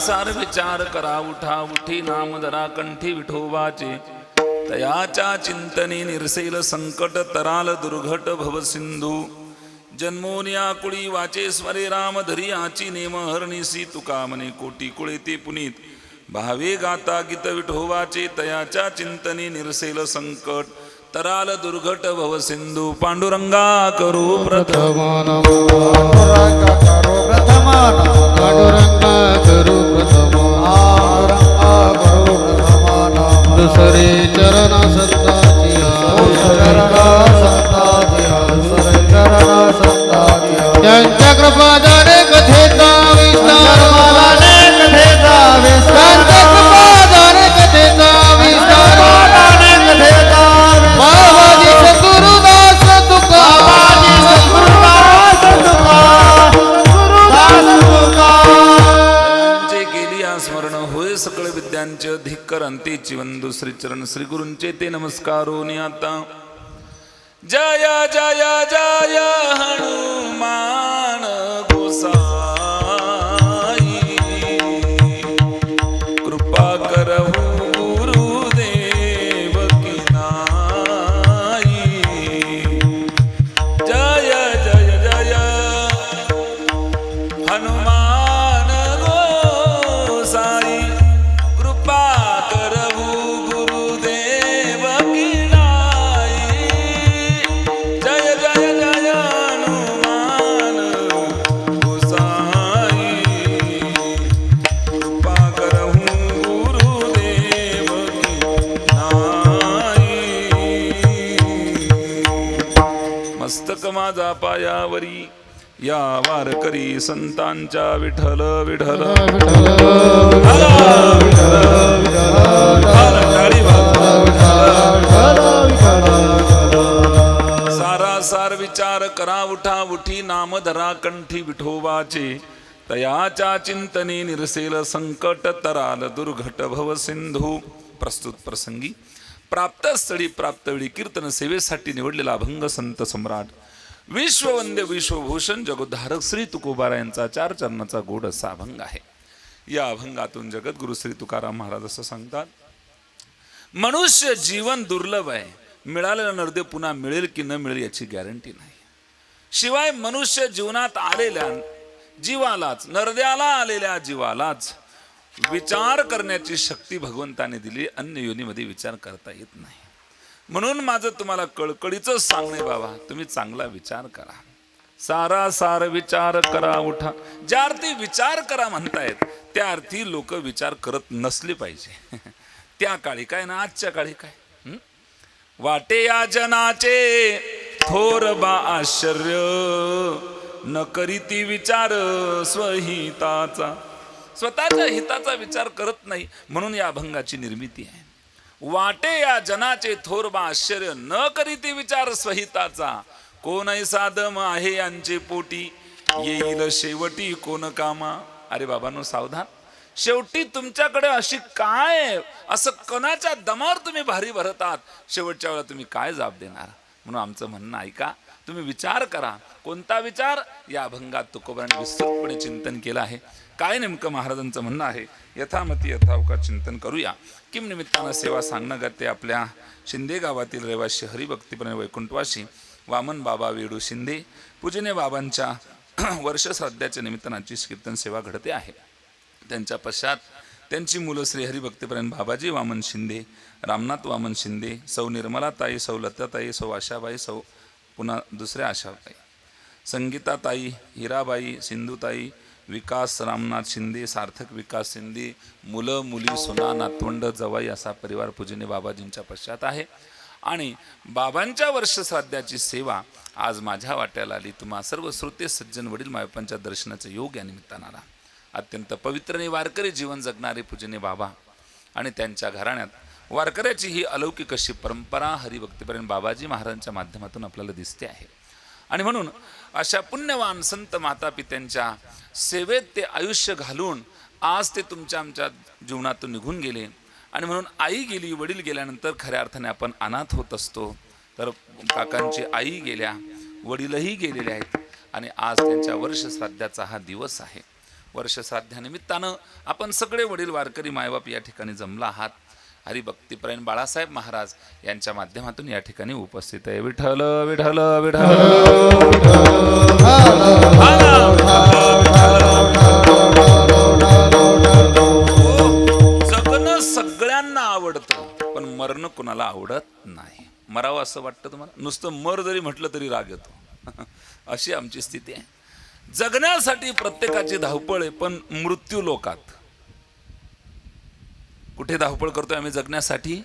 सार विचार करा उठा उठी नाम धरा कंठी विठोबाचे तयाच्या चिंतनी निरसेल संकट तराल दुर्घट भव सिंधू जन्मोनिया कुळी वाचे स्वरे राम धरी आची नेम हरणीसी तुका मने कोटी कुळे ते पुनीत भावे गाता गीत विठोबाचे तयाच्या चिंतनी निरसेल संकट तराल दुर्घट भव सिंधू पांडुरंगा करू प्रथम पांडुरंगा करू प्रथम पांडुरंगा करू प्रथम दुसरे चरण संताची त्यांच्या कृपादाने कथेचा विस्तार त्यांच्या कृपादाने कथेचा विस्तार बाबाजी सद्गुरुदास तुका जे केली स्मरण होय सकळ विद्यांचे धिक्कर अंतेची वंदू श्री चरण श्री गुरूंचे ते नमस्कारो आता जय जय जय हनुमान गोसाई कृपा करहु गुरुदेव की नाई जय जय जय हनुमान गोसाई कृपा करहु गुरुदेव की नाई जय जय जय हनुमान गोसाई कृपा करहु गुरुदेव की नाई मस्तक माझा पायावरी या वारकरी संतांच्या विठ्ठल विठ्ठल सारासार विचार करा उठा उठी नाम धरा कंठी विठोबाचे तयाच्या चिंतनी निरसेल संकट तराल दुर्घट भव सिंधू प्रस्तुत प्रसंगी प्राप्तस्थळी प्राप्तवेळी कीर्तन सेवेसाठी निवडलेला अभंग संत सम्राट विश्ववंद्य विश्वभूषण जगोद्धारक श्री तुकोबारायांचा 4 चरणाचा गोड असा अभंग आहे. या अभंगातून जगद्गुरु श्री तुकाराम महाराज असं सांगतात, मनुष्य जीवन दुर्लभ आहे. मिळालेला नरदेव पुन्हा मिळेल की न मिळेल याची गॅरंटी नाही. शिवाय मनुष्य जीवनात आलेल्या जीवालाच नरदेवाला आलेल्या जीवालाच विचार करण्याची शक्ती भगवंताने दिली. अन्य योनीमध्ये विचार करता येत नाही. म्हणून माझं तुम्हाला कळकळीचं सांगणे बाबा, तुम्ही चांगला विचार करा. सारासार विचार करा उठा. ज्या अर्थी विचार करा म्हणतायत त्या अर्थी लोक विचार करत नसले पाहिजे. त्या काळी काय ना आजच्या काळी काय. वाटे या जनाचे थोर बा आश्चर्य न करीती विचार स्वहिताचा. स्वतःच्या हिताचा विचार करत नाही म्हणून या अभंगाची निर्मिती आहे. वाटे या जनाचे थोर बा आश्चर्य न करीती विचार स्वहिताचा. कोण साधम आहे यांचे पोटी येईल शेवटी कोण कामा. अरे बाबांनो सावधान. शेवटी तुमच्याकडे अशी काय असं कोणाच्या दमावर तुम्ही भारी भरतात, शेवटच्या वेळेला तुम्ही काय जाब देणार. म्हणून आमचं म्हणणं ऐका, तुम्ही विचार करा. कोणता विचार. या अभंगात तुकोबारांनी विस्तृतपणे चिंतन केलं आहे. काय नेमकं महाराजांचं म्हणणं आहे यथामती यथावकाश चिंतन करूया. किम निमित्तानं सेवा सांगणं गते आपल्या शिंदे गावातील रहिवासी हरिभक्तीपणे वैकुंठवासी वामन बाबा वेडू शिंदे पूजनीय बाबांच्या वर्षश्राद्धाच्या निमित्तानाची कीर्तन सेवा घडते आहे. त्यांच्या पश्चात त्यांची मुलं श्री हरिभक्तीपरायण बाबाजी वामन शिंदे, रामनाथ वामन शिंदे, सौ निर्मलाताई, सौ लताताई, सौ आशाबाई, सौ पुन्हा दुसऱ्या आशाबाई, संगीताताई, हिराबाई, सिंधुताई, विकास रामनाथ शिंदे, सार्थक विकास शिंदे, मुलं मुली सुना नातवंड जवाई असा परिवार पूजनीय बाबाजींच्या पश्चात आहे. आणि बाबांच्या वर्षश्राद्धाची सेवा आज माझ्या वाट्याला आली. तुम्हा सर्व श्रोते सज्जन वडील मायपांच्या दर्शनाचा योग या निमित्तानं आला. अत्यंत पवित्र आणि वारकरी जीवन जगणारे पूजनीय बाबा आणि त्यांच्या घराण्यात वारकऱ्याची ही अलौकिक अशी परंपरा हरिभक्तीपरायण बाबाजी महाराजांच्या माध्यमातून आपल्याला दिसते आहे. आणि म्हणून अशा पुण्यवान संत माता पित्यांच्या सेवेत ते आयुष्य घालून आज ते तुमच्या आमच्या जीवनातून निघून गेले. आणि म्हणून आई गेली, वडील गेल्यानंतर खऱ्या अर्थाने आपण अनाथ होत असतो. तर काकांची आई गेल्या, वडीलही गेलेले आहेत आणि आज त्यांच्या वर्षश्राद्धाचा हा दिवस आहे. वर्षश्राद्धानिमित्तानं आपण सगळे वडील वारकरी मायबाप या ठिकाणी जमला आहात. हरिभक्तीपरायण बाळासाहेब महाराज यांच्या माध्यमातून या ठिकाणी उपस्थित आहे. विठ्ठल विठ्ठल विठ्ठल जगणं सगळ्यांना आवडतं, पण मरण कुणाला आवडत नाही. मरावं असं वाटतं तुम्हाला? नुसतं मर जरी म्हटलं तरी राग येतो. अशी आमची स्थिती आहे. जगण्यासाठी प्रत्येकाची धावपळ आहे, पण मृत्यू लोकात कुठे धावपळ करतोय आम्ही? जगण्यासाठी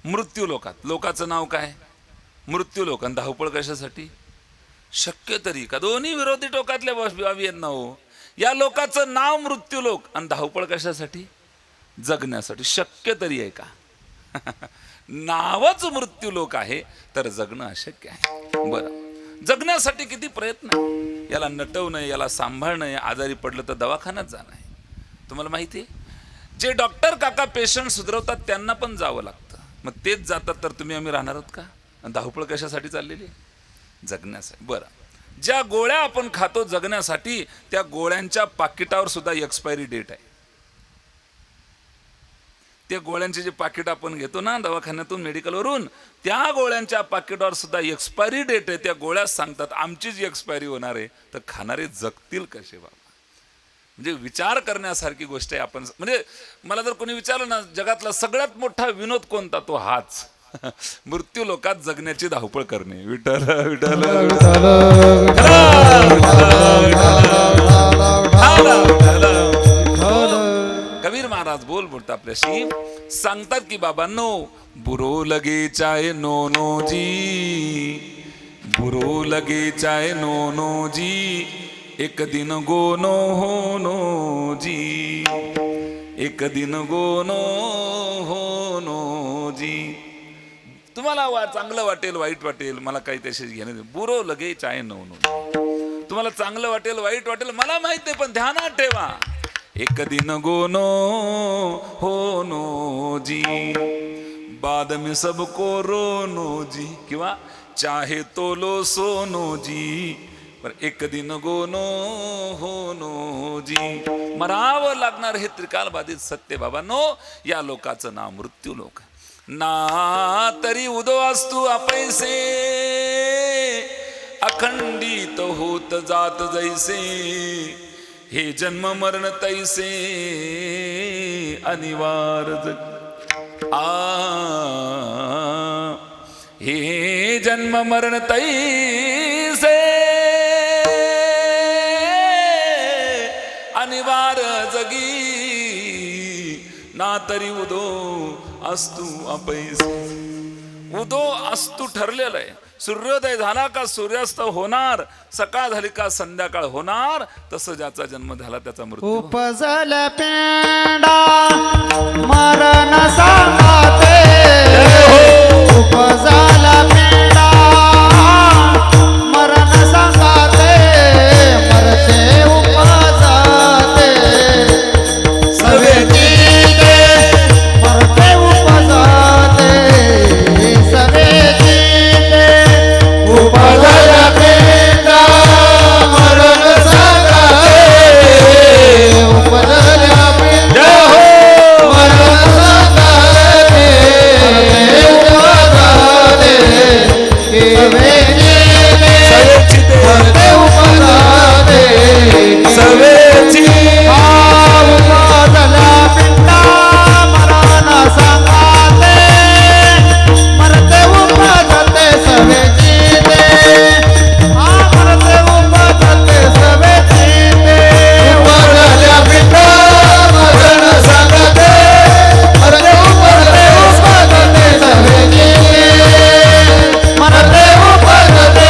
मृत्यू लोकात. लोकाचं नाव काय? मृत्यू लोक. आणि धावपळ कशासाठी? शक्य तरी का दोन्ही विरोधी टोकातल्या बाबी आहेत ना हो. या लोकाचं नाव मृत्यू लोक आणि धावपळ कशासाठी? जगण्यासाठी. शक्य तरी आहे का? नावच मृत्यू लोक आहे तर जगणं अशक्य आहे. बरं, जगण्यासाठी किती प्रयत्न आहे. याला नटवणं, याला सांभाळणं, आजारी पडलं तर दवाखान्यात जाणं आहे. तुम्हाला माहिती आहे, जे डॉक्टर काका पेशंट सुधरवतात त्यांना पण जावं लागतं. मग तेच जातात तर तुम्ही आम्ही राहणार आहोत का? धावपळ कशासाठी चाललेली आहे? जगण्यासाठी. बरं, ज्या गोळ्या आपण खातो जगण्यासाठी, त्या गोळ्यांच्या पाकिटावर सुद्धा एक्सपायरी डेट आहे. त्या गोळ्यांचे जे पाकिट आपण घेतो ना दवाखान्यातून, मेडिकलवरून, त्या गोळ्यांच्या पाकिटावर सुद्धा एक्सपायरी डेट आहे. त्या गोळ्या सांगतात आमची जी एक्सपायरी होणार आहे, तर खाणारे जगतील कसे बाबा? म्हणजे विचार करण्यासारखी गोष्ट आहे. आपण म्हणजे मला जर कोणी विचारलं ना जगातला सगळ्यात मोठा विनोद कोणता, तो हाच. मृत्यू लोकात जगण्याची धावपळ करणे. विठ्ठल विठ्ठल कबीर महाराज बोलतात आपल्याशी, सांगतात की बाबांनो, बुरो लगे चाहे नो नो जी, बुरो लगे चाहे नो नो जी, एक दिन गोनो हो नो जी, एक दिन गोनो हो नो जी. तुम्हाला चांगलं वाटेल वाईट वाटेल मला काही त्याशी घेणं नाही. बुरो लगे चाहे नो नो, तुम्हाला चांगलं वाटेल वाईट वाटेल मला माहित नाही, पण ध्यानात ठेवा, एक दिन गोनो हो नो जी, बाद में सबको रोनो जी, किंवा चाहे तो लो सोनो जी, पर एक दिन गोनो हो नो जी. मरावं लागणार हे त्रिकाल बाधित सत्य बाबांनो. या लोकाचं नाव मृत्यू लोक. ना तरी उदो असतू अपैसे, अखंडित होत जात जैसे, हे जन्म मरण तैसे अनिवार्य हे जन्म मरण तैसे अनिवार्य जगी, ना तरी उदो अस्तु अपैसे. उदो अस्तु ठरलेलं आहे. सूर्योदय झाला का सूर्यास्त होणार, सकाळ झाली का संध्याकाळ होणार. तसं ज्याचा जन्म झाला त्याचा मृत्यू. उपजल पेंडा मरण सांगते, उपजल पेंडा मरण सांगते, मरते उपजाते सवेची मरते उपजाते सवेची उपजल पेंडा मरण सांगते, उपजल पेंडा मरण सांगते उपजाते सवेची मरते उपजाते सवेची. उपजल पेंडा मरण सांगते, मरते उपजाते सवेची मरते उपजाते सवेची. उपजल पेंडा मरण सांगते, मरते उपजाते सवेची, मरते उपजाते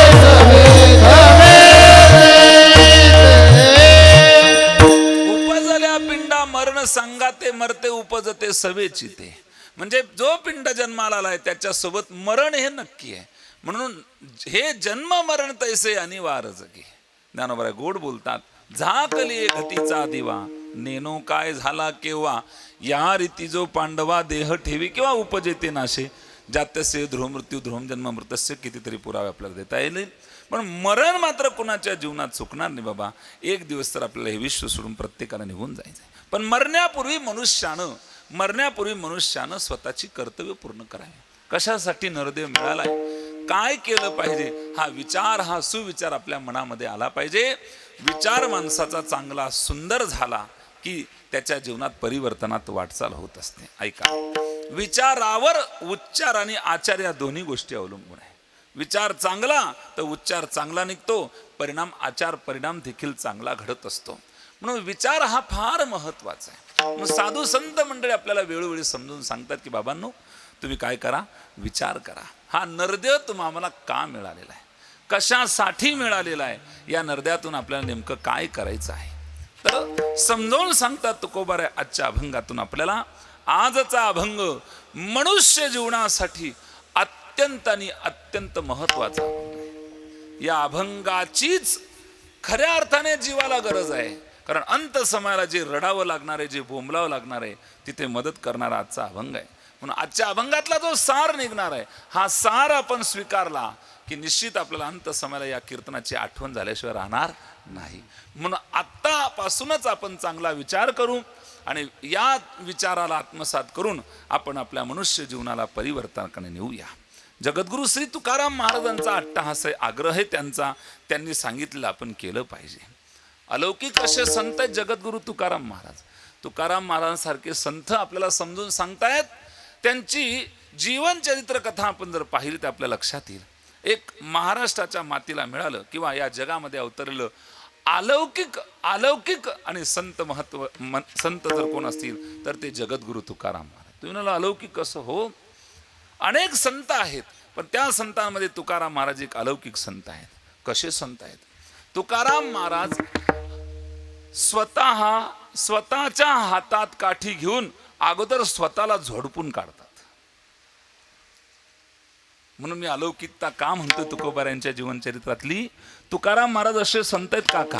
उपजल्या पिंडा मरण सांगाते, मरते उपजते सवेची ते. म्हणजे जो पिंड जन्माला आलाय त्याच्यासोबत मरण हे नक्की आहे. म्हणून हे जन्म मरण तैसे अनिवार्य जगी. ज्ञानोबा गोड बोलतात, झाकली घटीचा दिवा, नेनो काय झाला केव्हा, या रीती जो पांडवा देह ठेवी किंवा उपजेते नाशे, जात्यस्य ध्रुव मृत्यू ध्रुवम जन्म मृतस्य. कितीतरी पुरावे आपल्याला देता येईल. पण मरण मात्र कुणाच्या जीवनात चुकणार नाही बाबा. एक दिवस तर आपल्याला हे विश्व सोडून प्रत्येकाला निघून जायचं आहे. पण मरण्यापूर्वी मनुष्यानं स्वतःची कर्तव्य पूर्ण करावी. कशासाठी नरदेव मिळालाय, काय केलं पाहिजे, हा सुविचार आपल्या मनामध्ये आला पाहिजे. विचार माणसाचा चांगला सुंदर झाला की त्याच्या जीवनात परिवर्तनात वाटचाल होत असते. ऐका, विचारावर उच्चार आणि आचार या दोन्ही गोष्टी अवलंबून आहे. विचार चांगला तर उच्चार चांगला निघतो, परिणाम देखील चांगला घडत असतो. म्हणून विचार हा फार महत्वाचा आहे. साधू संत मंडळी आपल्याला वेळोवेळी समजून सांगतात की बाबांनो, तुम्ही काय करा, विचार करा. हा नरदेव तुम्हाला का मिळालेला आहे, कशासाठी मिळालेला आहे, या नरद्यातून आपल्याला नेमकं काय करायचं आहे. तर समजावून सांगतात तुकोबाराय आजच्या अभंगातून आपल्याला. आजचा अभंग मनुष्य जीवनासाठी अत्यंत आणि अत्यंत महत्वाचा आहे. या अभंगाचीच खऱ्या अर्थाने जीवाला गरज आहे. कारण अंत समयाला जे रडावं लागणार आहे, जे बोंबलावं लागणार आहे, तिथे मदत करणारा आजचा अभंग आहे. म्हणून आजच्या अभंगातला जो सार निघणार आहे, हा सार आपण स्वीकारला की निश्चित आपल्याला अंत समयाला या कीर्तनाची आठवण झाल्याशिवाय राहणार नाही. म्हणून आत्तापासूनच आपण चांगला विचार करू आणि या विचाराला आत्मसात करून आपण आपल्या मनुष्य जीवनाला परिवर्तनाकडे नेऊया. जगद्गुरु श्री तुकाराम महाराजांचा अट्टहास आहे, आग्रह आहे त्यांचा. त्यांनी सांगितलं आपण केलं पाहिजे. अलौकिक असे संत आहेत जगद्गुरु तुकाराम महाराज. तुकाराम महाराजांसारखे संत आपल्याला समजून सांगतायत. त्यांची जीवन चरित्र कथा आपण जर पाहिली तर आपल्या लक्षात येईल. एक महाराष्ट्राच्या मातीला मिळालं किंवा या जगामध्ये अवतरलेलं अलौकिक आणि संत जर कोण असतील तर ते जगद्गुरु तुकाराम महाराज. तुम्ही म्हणाल अलौकिक कसं हो, अनेक संत आहेत, पण त्या संतांमध्ये तुकाराम महाराज एक अलौकिक संत आहेत. कसे संत आहेत? तुकाराम महाराज स्वतःच्या हातात काठी घेऊन अगोदर स्वतःला झोडपून काढतात. म्हणून मी अलौकिकता का म्हणतो तुकोबारायांच्या जीवनचरित्रातली. तुकाराम महाराज असे संत आहेत काका,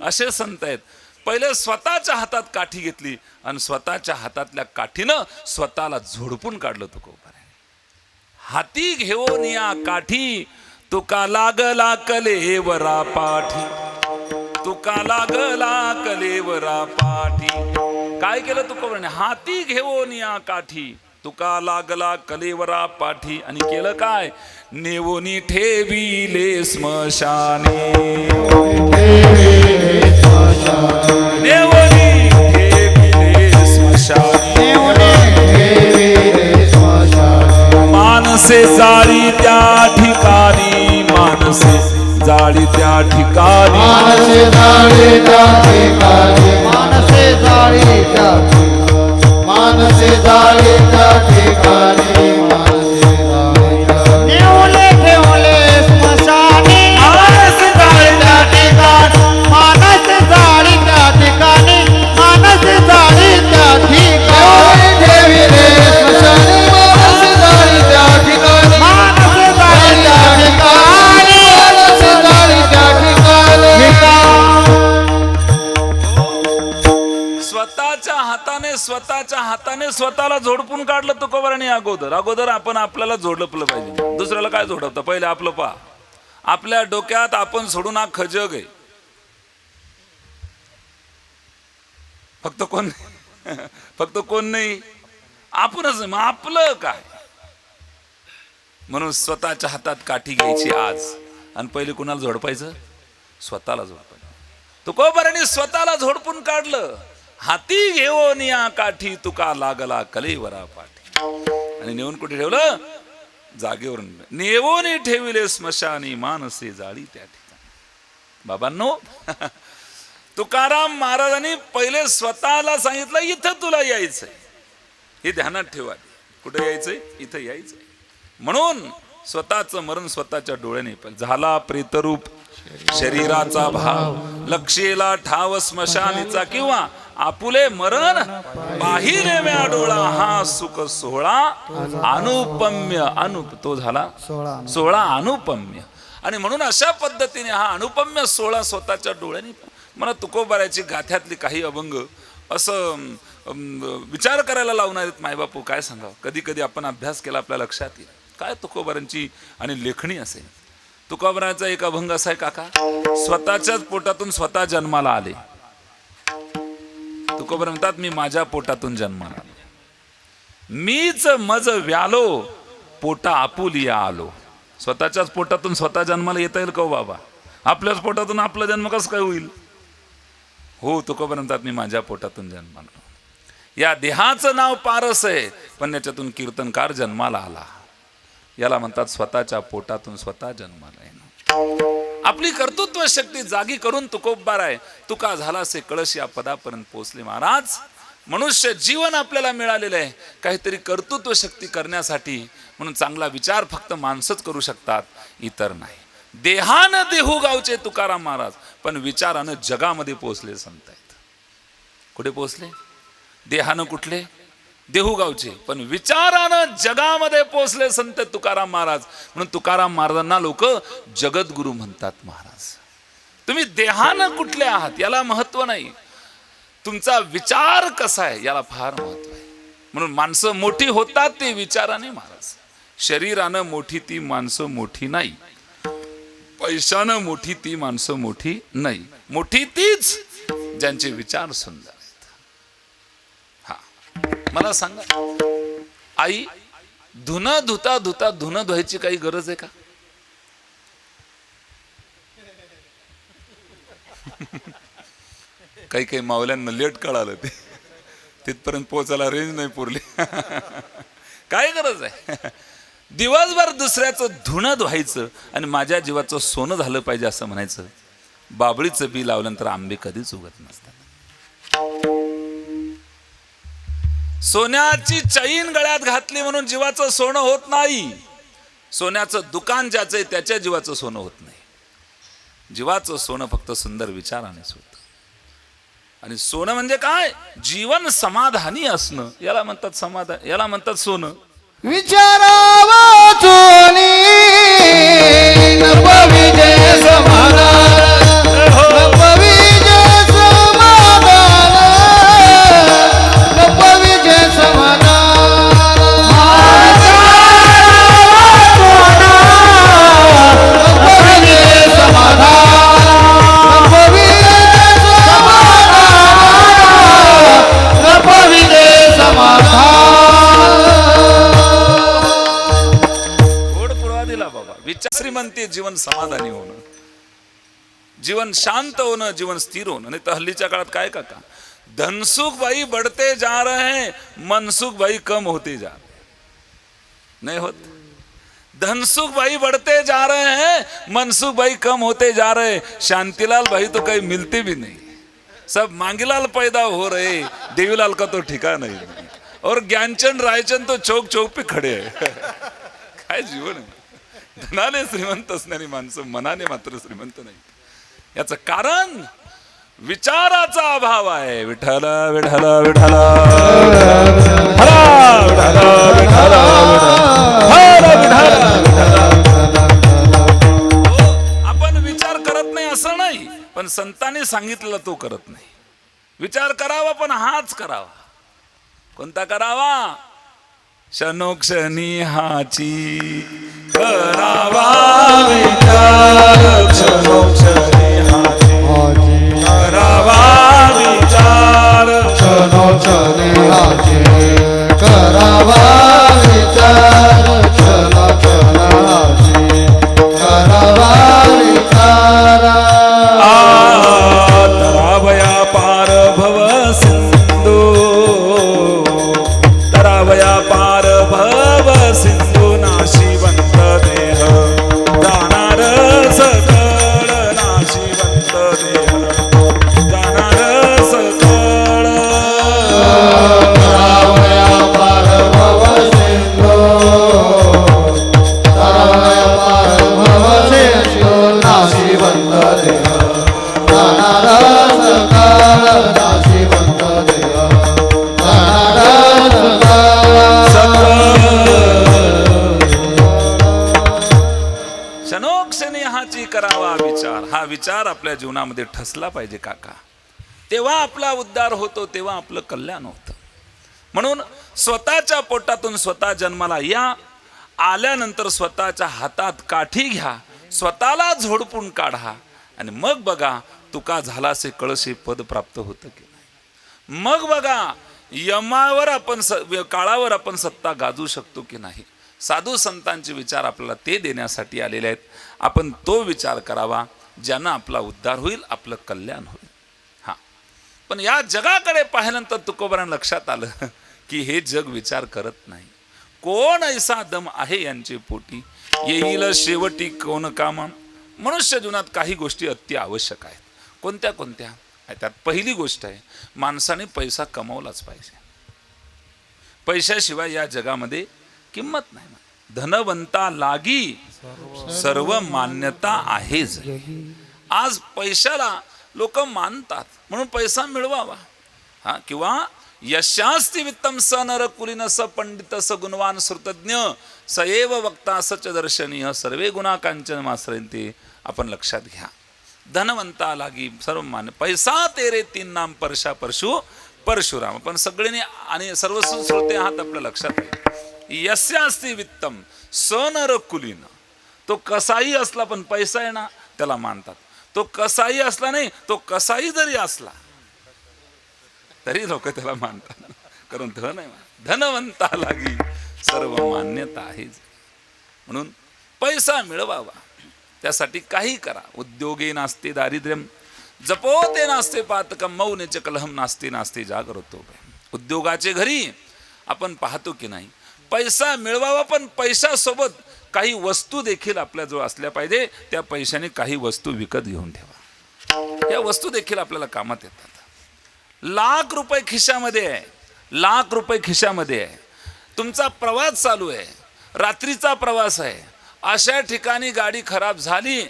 असे संत आहेत. पहिले स्वतःच्या हातात काठी घेतली आणि स्वतःच्या हातातल्या काठीनं स्वतःला झोडपून काढलं तुकोबारायांनी. हाती घेऊन या काठी तुका लागला कलेवरा पाठी, तुका लागला कलेवरा पाठी. काय केलं तुकोबाराने? हाती घेऊन या काठी तुका लागला कलेवरा पाठी. आणि केलं काय? नेवोनी ठेविले स्मशाने, नेवोनी ठेविले स्मशाने. मानसे जाळी त्या ठिकाणी, मानसे जाळी त्या ठिकाणी, मानसे जाळी त्या ठिकाणी, मानसे जाळी त्या ठिकाणी, मानसे जाळी त्या ठिकाणी, मानसे जाळी त्या नेवले ठेवले स्मशानी, मानसे जाळी त्या ठिकाणी, मानसे जाळी त्या ठिकाणी, मानसे जाळी त्या ठिकाणी, ठेविले स्मशानी, मानसे जाळी त्या ठिकाणी, मानसे जाळी त्या ठिकाणी, मानसे जाळी त्या ठिकाणी. स्वतःच्या हाताने स्वतःला झोडपून काढलं तुकोबाराने. अगोदर आपण आपल्याला झोडपलं पाहिजे. दुसऱ्याला काय झोडपतं? पहिले आपलं पहा. आपल्या डोक्यात आपण सोडून हा खजग आहे. फक्त कोण नाही, आपणच. मग आपलं काय? म्हणून स्वतःच्या हातात काठी घ्यायची आज आणि पहिले कुणाला झोडपायचं? स्वतःला झोडपायचं. तुकोबाराने स्वतःला झोडपून काढलं. हाती घेऊन या काठी तुका लागला कलेवरा पाठी. आणि नेऊन कुठे ठेवलं? जागेवर नेवून ठेविले स्मशानी, मानसे जाळी त्या ठिकाणी. बाबांनो, तुकाराम महाराजांनी पहिले स्वतःला सांगितलं इथं तुला यायचंय. हे ध्यानात ठेवा. कुठे यायचंय? इथं यायचंय. म्हणून स्वतःचं मरण स्वतःच्या डोळ्याने झाला प्रेतरूप शरीराचा भाव, लक्षेला ठाव स्मशानीचा, किंवा आपुले मरण बाहिरे म्या डोळा, हा सुख सोहळा अनुपम्य. तो झाला सोहळा अनुपम्य. आणि म्हणून अशा पद्धतीने हा अनुपम्य सोहळा स्वतःच्या डोळ्याने. मला तुकोबाराची गाथ्यातली काही अभंग असं विचार करायला लावणार आहेत मायबापू. काय सांगावं? कधी कधी आपण अभ्यास केला आपल्या लक्षात येईल काय तुकोबारांची आणि लेखणी असेल. तुकोबराचा एक अभंग असा आहे काका, स्वतःच्याच पोटातून स्वतः जन्माला आले. तुकोबर म्हणतात मी माझ्या पोटातून जन्माला आलो, मीच मज व्यालो पोटा आपुलिया आलो. स्वतःच्याच पोटातून स्वतः जन्माला येता येईल का हो बाबा? आपल्याच पोटातून आपला जन्म कसं काय होईल? हो, तुकोबर म्हणतात मी माझ्या पोटातून जन्माला आलो. या देहाचं नाव पारस आहे, पण याच्यातून कीर्तनकार जन्माला आला. याला म्हणतात स्वतःच्या पोटातून स्वतः जन्माला येणं. आपली कर्तृत्व शक्ती जागी करून तुकोबार आहे. तुका झाला से कळश या पदापर्यंत पोहोचले महाराज. मनुष्य जीवन आपल्याला मिळालेलं आहे काहीतरी कर्तृत्व शक्ती करण्यासाठी, म्हणून चांगला विचार फक्त माणसंच करू शकतात, इतर नाही. देहानं देहू गावचे तुकाराम महाराज, पण विचारानं जगामध्ये पोहोचले संत आहेत. कुठे पोहोचले? देहानं कुठले? देहू गावचे, पण विचारानं जगामध्ये पोहोचले संत तुकाराम महाराज. म्हणून तुकाराम महाराजांना लोक जगद्गुरु म्हणतात. महाराज तुम्ही देहानं कुठले आहात याला महत्व नाही, तुमचा विचार कसा आहे याला फार महत्व आहे. म्हणून माणसं मोठी होतात ते विचाराने महाराज. शरीरानं मोठी ती माणसं मोठी नाही, पैशानं मोठी ती माणसं मोठी नाही. मोठी तीच ज्यांचे विचार सुंदर आहेत. हा, मला सांगा आई, धुणं धुता धुता धुणं धुवायची काही गरज आहे का? काही काही मावल्यांना लेट कळालं, ते तिथपर्यंत पोहोचायला रेंज नाही पुरली. काय गरज आहे? दिवसभर दुसऱ्याचं धुणं धुवायचं आणि माझ्या जीवाचं सोनं झालं पाहिजे असं म्हणायचं. बाबळीचं बी लावल्यानंतर आंबे कधीच उगत नसतात. सोन्याची चैन गळ्यात घातली म्हणून जीवाचं सोनं होत नाही. सोन्याचं दुकान ज्याचं आहे त्याच्या जीवाचं सोनं होत नाही. जीवाचं सोनं फक्त सुंदर विचाराने होतं. आणि सोनं म्हणजे काय? जीवन समाधानी असणं, याला म्हणतात समाधान, याला म्हणतात सोनं. विचारावा चोनी नवविजय समाधान, नवविजय समाधान, नवविजय समाधान. नवविजय समाधान, नवविजय समाधान, नवविजय समाधान. श्रीमंती जीवन समाधानी होणं, जीवन शांत होणं, जीवन स्थिर होणं. नाही तर हल्लीच्या काळात काय काका, धनसुख भाई बढ़ते जा रहे हैं, मनसुख भाई कम होते जा रहे. नहीं होत. धनसुख भाई बढ़ते जा रहे हैं, मनसुख भाई कम होते जा रहे. शांतिलाल भाई तो कहीं मिलते भी नहीं, सब मांगीलाल पैदा हो रहे, देवीलाल का तो ठिकाना नहीं. और ज्ञानचंद रायचंद तो चौक चौक पे खड़े है. काय जीवन आहे. धनाने श्रीमंत असणारी माणसं मनाने मात्र श्रीमंत नाही. याचं कारण विचाराचा अभाव आहे. विठ्ठल विठ्ठल विठ्ठल, आपण विचार करत नाही असं नाही, पण संतांनी सांगितलेला तो करत नाही. विचार करावा पण हाच करावा. कोणता करावा? क्षणोक्षणी हाची करावा विचार, क्षणोक्षणी हाची करावा विचार, क्षणोक्षणी हाची करावा विचार, क्षणोक्षणी हाची करावा विचार. तरावया पार भव सिंधू, तरावया पार भव सिंधू, नाशिवंत देह जाणार सकळ, नाशिवंत देह जाणार सकळ. तरावया पार भव सिंधू, तरावया पार भव सिंधू, नाशिवंत देह जाणार सकळ, नाशिवंत देह जाणार क्षणोक्षणी हाची करावा विचार. हा विचार आपल्या जीवनामध्ये ठसला पाहिजे काका. तेव्हा आपला उद्धार होतो, तेव्हा आपलं कल्याण होतं. म्हणून स्वतःच्या पोटातून स्वतः जन्माला या, आल्यानंतर स्वतःच्या हातात काठी घ्या. स्वतःला झोडपून काढा आणि मग बघा तुका झालासे कळसे पद प्राप्त होतं की नाही. मग बघा यमावर आपण काळावर आपण सत्ता गाजू शकतो की नाही. साधू संतांचे विचार आपल्याला ते देण्यासाठी आलेले आहेत. आपण तो विचार करावा ज्यानं आपला उद्धार होईल, आपलं कल्याण होईल. हा, पण या जगाकडे पाहिल्यानंतर तुकोबारांना लक्षात आलं की हे जग विचार करत नाही. कोण ऐसा दम आहे यांचे पोटी, येईल शेवटी कोण कामा. मनुष्य जीवनात काही गोष्टी अति आवश्यक आहेत. कोणत्या कोणत्या? त्यात पहिली गोष्ट आहे, माणसाने पैसा कमवलाच पाहिजे. पैशाशिवाय या जगामध्ये किंमत नाही. धनवंता लागी सर्व मान्यता आहेच. आज पैशाला लोक मानतात म्हणून पैसा मिळवावा. हा, किंवा यशास्ति वित्तम स नर कुलीन स पंडित स गुणवान श्रुतज्ञ सएव वक्ता सच दर्शनीय सर्वे गुणा कांचन माश्रयन्ते. आपण लक्षात घ्या, धनवंता लागी सर्व मान्य. पैसा तेरे तीन नाम परशा परशु परशुराम. पण सगळ्यांनी आणि सर्वस्व श्रोते आहात आपल्या लक्षात आहे. यस्यास्ति वित्तम स नर कुलीन, तो कसाही असला पण पैसा आहे ना त्याला मानतात. तो कसाही असला नाही, तो कसाही जरी असला तरी लोक त्याला मानतात, कारण धन आहे. धनवंता लागी सर्व मान्यता आहे. म्हणून पैसा मिळवावा, त्यासाठी काही करा. उद्योगे नास्ते दारिद्र्यम जपोते नास्ते पातकम मौनेच कलहम नास्ते नास्ते जागरतो. उद्योगाचे घरी आपण पाहतो की नाही, पैसा मिळवावा, पण पैशासोबत काही वस्तू देखील आपल्याजवळ असल्या पाहिजे. त्या पैशाने काही वस्तू विकत घेऊन ठेवा, या वस्तू देखील आपल्याला कामात येतात. लाख रुपये खिशामध्ये आहे, लाख रुपये खिशामध्ये आहे, तुमचा प्रवास चालू आहे, रात्रीचा प्रवास आहे. अशा ठिकाणी गाडी खराब झाली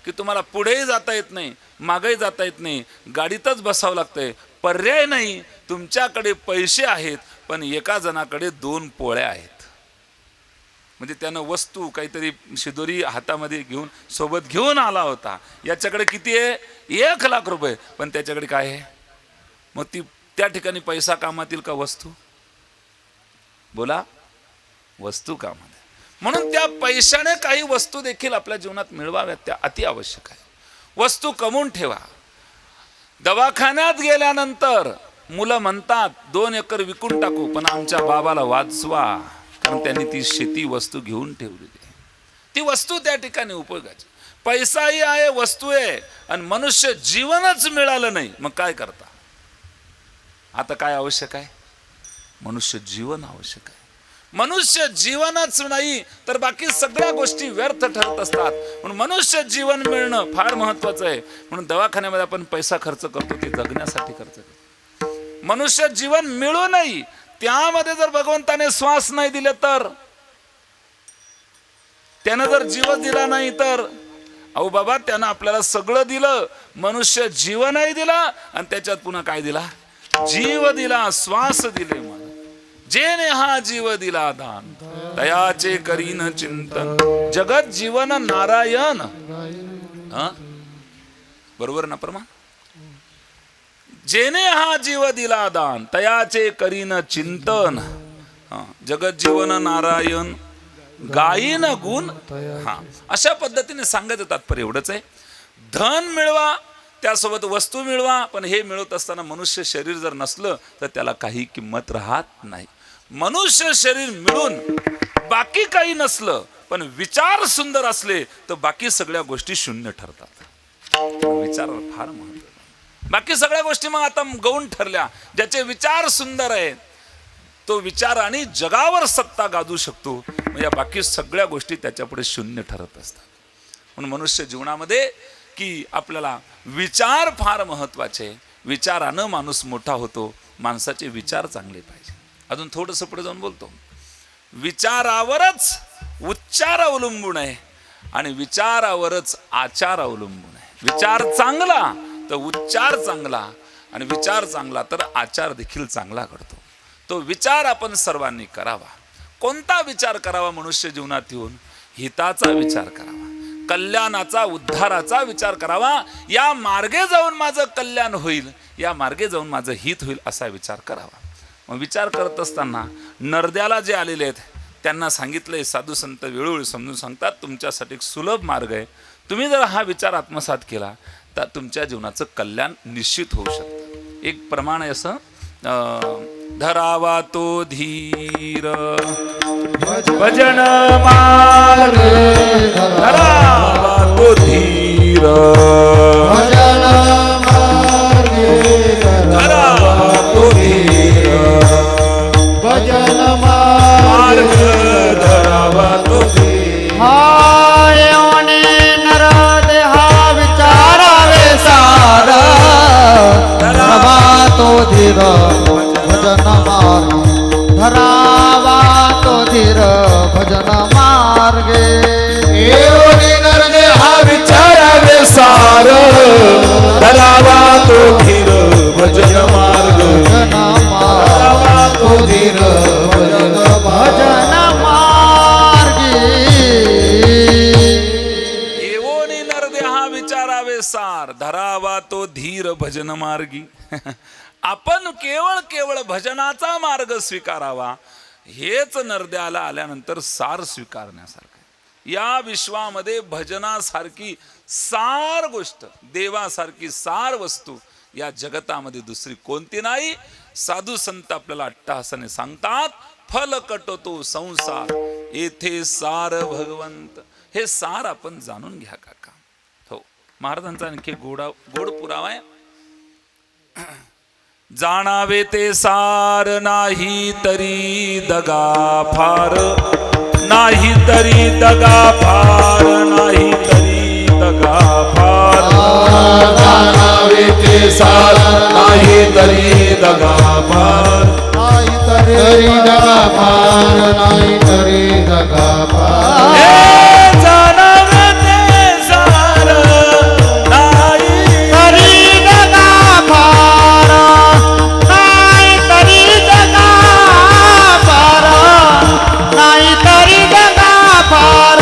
की तुम्हाला पुढेही जाता येत नाही, मागेही जाता येत नाही, गाडीतच बसावं लागतंय. पर्याय नाही. तुमच्याकडे पैसे आहेत पण एका जणाकडे 2 पोळ्या आहेत. म्हणजे त्यानं वस्तू काहीतरी शिदोरी हातामध्ये घेऊन सोबत घेऊन आला होता. याच्याकडे किती आहे? 1 लाख रुपये, पण त्याच्याकडे काय आहे? मग ती त्या ठिकाणी पैसा कामात येईल का वस्तू? बोला, वस्तू कामात. म्हणून त्या पैशाने काही वस्तू देखील आपल्या जीवनात मिळवाव्यात, त्या अति आवश्यक आहे. वस्तू कमवून ठेवा. दवाखान्यात गेल्यानंतर मुलं म्हणतात 2 एकर विकून टाकू, पण आमच्या बाबाला वाचवा, कारण त्यांनी ती शेती वस्तू घेऊन ठेवलेली आहे. ती वस्तू त्या ठिकाणी उपयोगाची. पैसाही आहे, वस्तू आहे, आणि मनुष्य जीवनच मिळालं नाही, मग काय करता? आता काय आवश्यक आहे? मनुष्य जीवन आवश्यक आहे. मनुष्य जीवनच नाही तर बाकी सगळ्या गोष्टी व्यर्थ ठरत असतात. म्हणून मनुष्य जीवन मिळणं फार महत्वाचं आहे. म्हणून दवाखान्यामध्ये आपण पैसा खर्च करतो, ते जगण्यासाठी खर्च करतो. मनुष्य जीवन मिळू नाही, त्यामध्ये जर भगवंताने श्वास नाही दिले तर, त्यानं जर जीव दिला नाही तर, अहो बाबा त्यानं आपल्याला सगळं दिलं, मनुष्य जीवनही दिला आणि त्याच्यात पुन्हा काय दिला? जीव दिला, श्वास दिले. मला जेने हा जीव दिला दान, दयाचे करीन चिंतन, जगत जीवन नारायण. बरोबर ना प्रमाण? जेने हा जीव दिला दान, तयाचे करीन चिंतन, जगत जीवन नारायण गायीन गुण. हा, अशा पद्धतीने सांगायचं तात्पर्य एवढंच आहे. धन मिळवा, त्यासोबत वस्तू मिळवा, पण हे मिळवत असताना मनुष्य शरीर जर नसलं तर त्याला काही किंमत राहत नाही. मनुष्य शरीर मिळून बाकी काही नसलं पण विचार सुंदर असले तर बाकी सगळ्या गोष्टी शून्य ठरतात. विचार फार महत्त्वाचा. बाकी सगळ्या गोष्टी मग आता गौण ठरल्या. ज्याचे विचार सुंदर आहेत तो विचाराने जगावर सत्ता गाजू शकतो. म्हणजे बाकी सगळ्या गोष्टी त्याच्यापुढे शून्य ठरत असतात. म्हणून मनुष्य जीवनामध्ये की आपल्याला विचार फार महत्वाचे. विचारानं माणूस मोठा होतो. माणसाचे विचार चांगले पाहिजे. अजून थोडंसं पुढे जाऊन बोलतो. विचारावरच उच्चार अवलंबून आहे आणि विचारावरच आचार अवलंबून आहे. विचार चांगला तर उच्चार चांगला, आणि विचार चांगला तर आचार देखील चांगला घडतो. तो विचार आपण सर्वांनी करावा. कोणता विचार करावा? मनुष्य जीवनात येऊन हिताचा विचार करावा, कल्याणाचा, उद्धाराचा विचार करावा. या मार्गे जाऊन माझं कल्याण होईल, या मार्गे जाऊन माझं हित होईल असा विचार करावा. मग विचार करत असताना नरद्याला जे आलेले आहेत त्यांना सांगितलंय, साधू संत वेळोवेळी समजून सांगतात, तुमच्यासाठी एक सुलभ मार्ग आहे. तुम्ही जर हा विचार आत्मसात केला तर तुमच्या जीवनाचं कल्याण निश्चित होऊ शकतं. एक प्रमाण आहे असं, धरावा तो धीर भजन मार्ग, धरावा तो धीर भजन मार्गे, धरावा तो धीर भजन मार्ग, मार्गे, धरावा तो धीर. हाय ओने नर देहा विचारावे सार, धरावा तो धीर भजन मार्ग, धरावा तो धीर भजन मार्गे. एवढी नर देहा विचारावे सार, धरावा तो धीर भजन मार्ग, भजन मार्ग, तो धीर भजन भजन मार्गे. एवोनी नरदेहा विचारावे सार, धरावा तो धीर भजन मार्गी. आपण केवळ भजनाचा मार्ग स्वीकारावा, हेच नरद्याला आल्यानंतर सार स्वीकारण्यासारखं. या विश्वामध्ये भजनासारखी सार गोष्ट, देवासारखी सार वस्तू या जगतामध्ये दुसरी कोणती नाही. साधू संत आपल्याला अट्टहासाने सांगतात, फल कटतो संसार येथे सार भगवंत. हे सार आपण जाणून घ्या काका. हो, महाराजांचा आणखी गोड पुरावा आहे. जाणावे ते सार नाही तरी दगा फार, नाही तरी दगा फार, नाही तरी दगा फार. जाणावे ते सार नाही तरी दगा फार, नाही तरी दगा पार, नाही तरी दगा पार. हे जाणावे ते सार नाही तरी दगा पार, नाही तरी दगा पार, नाही तरी दगा पार.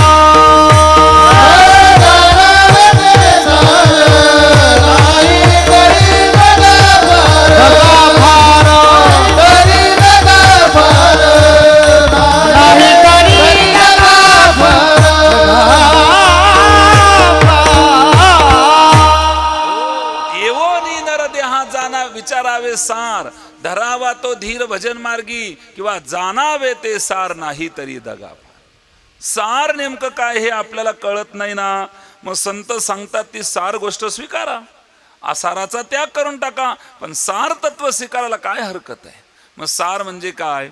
विचारावे सार, धरावा तो धीर भजन मार्गी, किंवा जाणावे ते सार नाही तरी दगा. सार नेमकं काय हे आपल्याला कळत नाही ना. मग संत सांगतात ती सार गोष्ट स्वीकारा, असाराचा त्याग करून टाका, पण सार तत्व स्वीकारायला काय हरकत आहे. मग सार म्हणजे काय,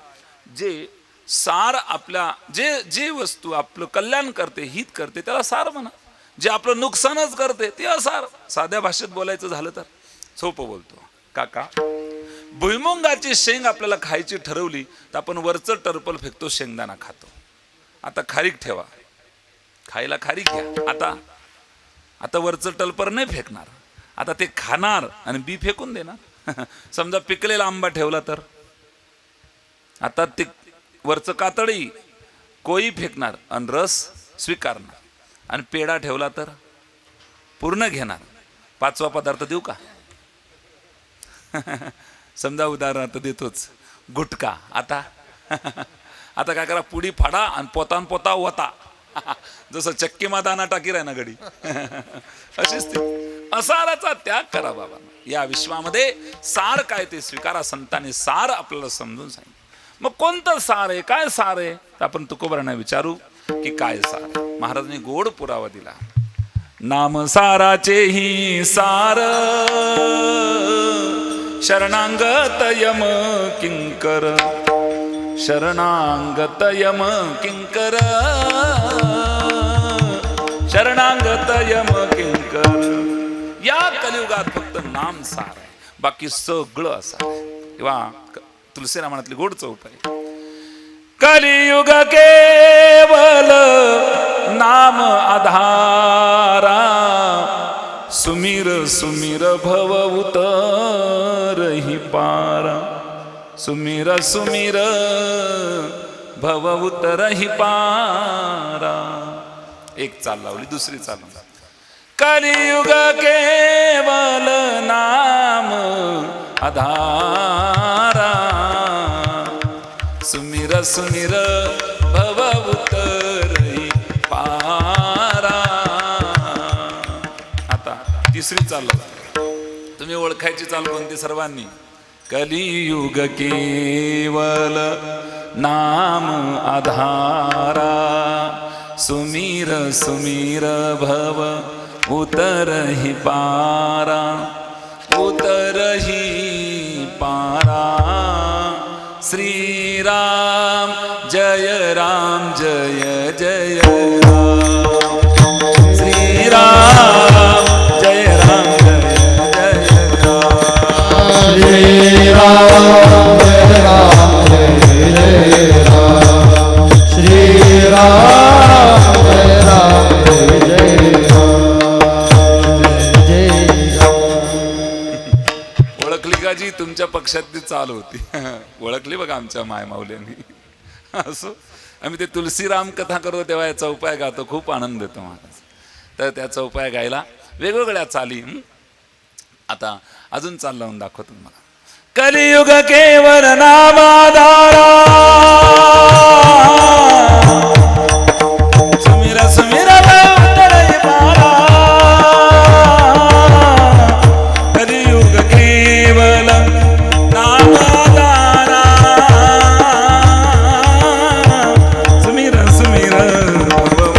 जे सार आपल्या जे वस्तू आपलं कल्याण करते, हित करते, त्याला सार म्हणा. जे आपलं नुकसानच करते ते असार. साध्या भाषेत बोलायचं झालं तर सोपं बोलतो काका. भुईमुंगाची शेंग आपल्याला खायची ठरवली तर आपण वरचं टरपल फेकतो, शेंगदाणा खातो. आता खारीक ठेवा, खायला खारीक घ्या. आता वरचं टलपर नाही फेकणार, आता ते खाणार आणि बी फेकून देणार. समजा पिकलेला आंबा ठेवला तर आता ते वरचं कातडी कोई फेकणार आणि रस स्वीकारणार. आणि पेढा ठेवला तर पूर्ण घेणार. पाचवा पदार्थ देऊ का? समजा उदाहरणार्थ देतोच, गुटखा. आता काय करा, पुडी फाडा आणि पोता वता. जसं चक्कीमा दाना टाकी राही ना गडी. अशीच ती असाराचा त्याग करा बाबा. या विश्वामध्ये सार काय ते स्वीकारा. संतांनी सार आपल्याला समजून सांगितलं. मग कोणतं सार आहे, काय सार आहे, तर आपण तुकोबारांना विचारू की काय सार. महाराजांनी गोड पुरावा दिला. नाम साराचेही सार, शरणांगत यम किंकर, शरणांगत यम किंकर, शरणांगत यम किंकर. या कलियुगात फक्त नाम सार आहे, बाकी सगळं असार आहे. किंवा तुलसी रामायणातली गोड चौप आहे. कलियुग केवल नाम आधारा, सुमीर सुमीर भव उतरहि पारा, सुमीर सुमीर भव उतरहि पारा. एक चाल लावली, दुसरी चाल. कलियुग केवल नाम आधारा, सुमीर सुमीर भव उतरहि पारा. तिसरी चाल तुम्ही ओळखायची चाल कोणती सर्वांनी? कलियुग केवल नाम आधारा, सुमीर सुमीर भव उतरहि पारा, उतरहि पारा। श्री राम जय राम जय जय राम, श्री राम जय राम जय जय राम, श्री राम जय राम जय जय राम, श्री राम जय राम जय जय राम, जय राम। ओळखली का जी? तुमच्या पक्षातली चाल होती ओळखली बघा आमच्या माय माऊल्यांनी। असो आम्ही ते तुलसीराम कथा करतो तेव्हा याचा उपाय गातो, खूप आनंद येतो महाराज। तर त्याचा उपाय गायला वेगवेगळ्या चाली। आता अजून चाल लावून दाखवतो तुम्हाला। कलियुग केवल नामाधारा, सुमिर सुमिर उतरहि पारा, कलियुग केवल नामाधारा, सुमिर सुमिर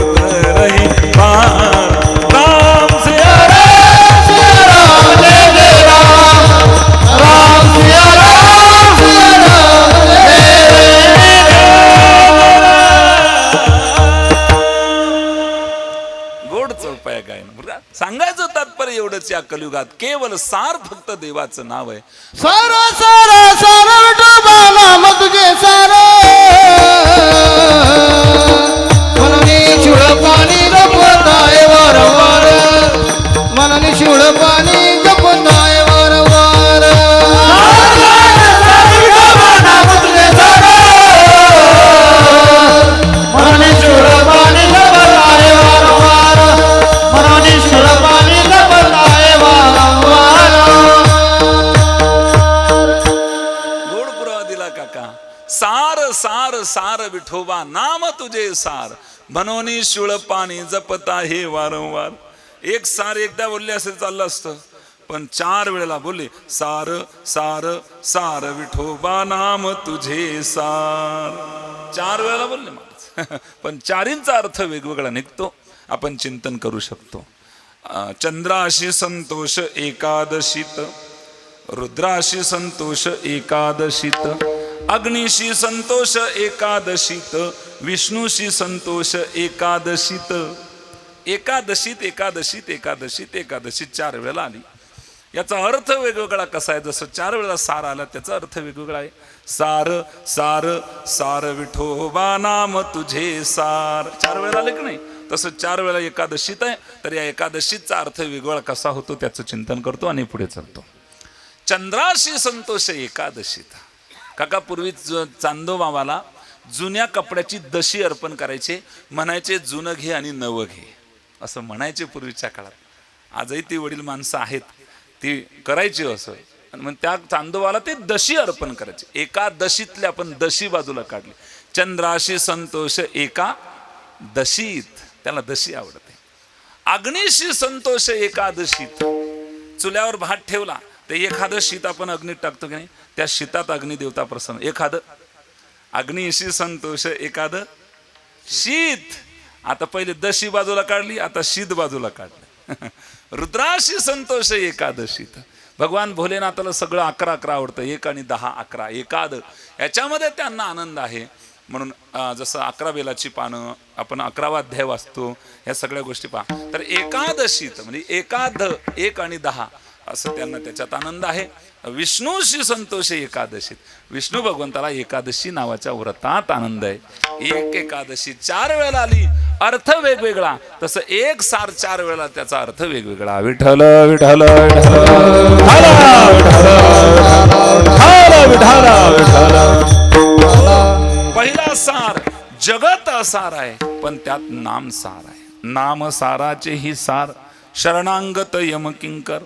उतरहि पारा। राम सिया राम सिया राम जय जय राम, राम सिया राम जय गोड चौपाया गायन सांगायचं तात्पर्य एवढंच या कलियुगात केवळ सार फक्त देवाचं नाव आहे। सार सार सार विठोबा नाम तुझे सार, मननी शिळ पाणी जपताय वारंवार, मननी शिळ पाणी जपताय वारंवार। विठोबा नाम तुझे सार, मननी शिळ पाणी जपताय वारंवार, मननी शिळ पाणी जपताय वारंवार। गोड पुरावा दिला काका। सार सार सार विठोबा नाम तुझे सार, मनोनी शिळ पाणी जपता हे वारंवार। एक सार एकदा बोलले असेल चाललं असतं, पण 4 वेळेला बोलले सार सार सार विठोबा नाम तुझे सार। 4 वेळेला बोलले महाराज पण चारींचा अर्थ वेगवेगळा निघतो, आपण चिंतन करू शकतो। चंद्राशी संतोष एकादशीत, रुद्राशी संतोष एकादशीत, अग्निशी संतोष एकादशीत, विष्णूशी संतोष एकादशीत। एकादशीत एकादशीत एकादशीत एकादशीत 4 वेळेला आली। याचा अर्थ वेगवेगळा कसा आहे? जसं 4 वेळेला सार आला त्याचा अर्थ वेगवेगळा आहे। सार सार सार विठोबा नाम तुझे सार 4 वेळेला आले की नाही? तसं 4 वेळेला एकादशीत आहे, तर या एकादशीचा अर्थ वेगवेगळा कसा होतो त्याचं चिंतन करतो आणि पुढे चालतो। चंद्राशी संतोष एकादशीत। काका पूर्वी चांदोबाबाला जुन्या कपड्याची दशी अर्पण करायचे, म्हणायचे जुनं घे आणि नवं घे असं म्हणायचे पूर्वीच्या काळात। आजही ती वडील माणसं आहेत ती करायची असं, मग त्या चांदोबाला ते दशी अर्पण करायचे। एकादशीतले आपण दशी बाजूला काढली। चंद्राशी संतोष एकादशीत, त्याला दशी आवडते। अग्निशी संतोष एकादशीत, चुल्यावर भात ठेवला तर एखादं शीत आपण अग्नीत टाकतो की नाही, त्या शीतात अग्निदेवता प्रसन्न। एखादं अग्निशी संतोष एखादं शीत, आता पहिले दशी बाजूला काढली, आता शीत बाजूला काढलं। रुद्राशी संतोष एकादशीत, भगवान भोलेनाथाला सगळं 11 आवडतं, 1 आणि 10 11 एकाद याच्यामध्ये त्यांना आनंद आहे। म्हणून जसं 11 बेलाची पानं आपण 11वा अध्याय वाचतो, ह्या सगळ्या गोष्टी पहा। तर एकादशीत म्हणजे एकाद 1 आणि 10 असं त्यांना त्याच्यात आनंद आहे। विष्णूशी संतोष एकादशीत, विष्णू भगवंताला एकादशी नावाच्या व्रतात आनंद आहे। एक एकादशी 4 वेळेला आली, अर्थ वेगवेगळा, तसं एक सार 4 वेळेला त्याचा अर्थ वेगवेगळा। विठ्ठल विठ्ठल पहिला सार जगत असार आहे, पण त्यात नाम सार आहे। नाम साराचे ही सार, शरणांगत यमकिंकर।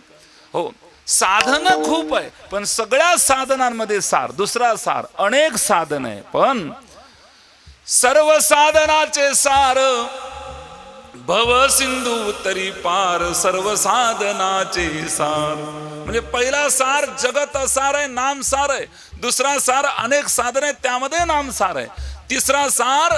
हो, साधन खूप आहे, पण सगळ्या साधनांमध्ये सार, दुसरा सार, अनेक साधन आहे, पण सर्व साधनाचे सार भव सिंधू तरी पार सर्व साधनाचे सार. म्हणजे पहिला सार जगत सार आहे, नाम सार आहे. दुसरा सार अनेक साधन आहे, त्यामध्ये नाम सार आहे. तिसरा सार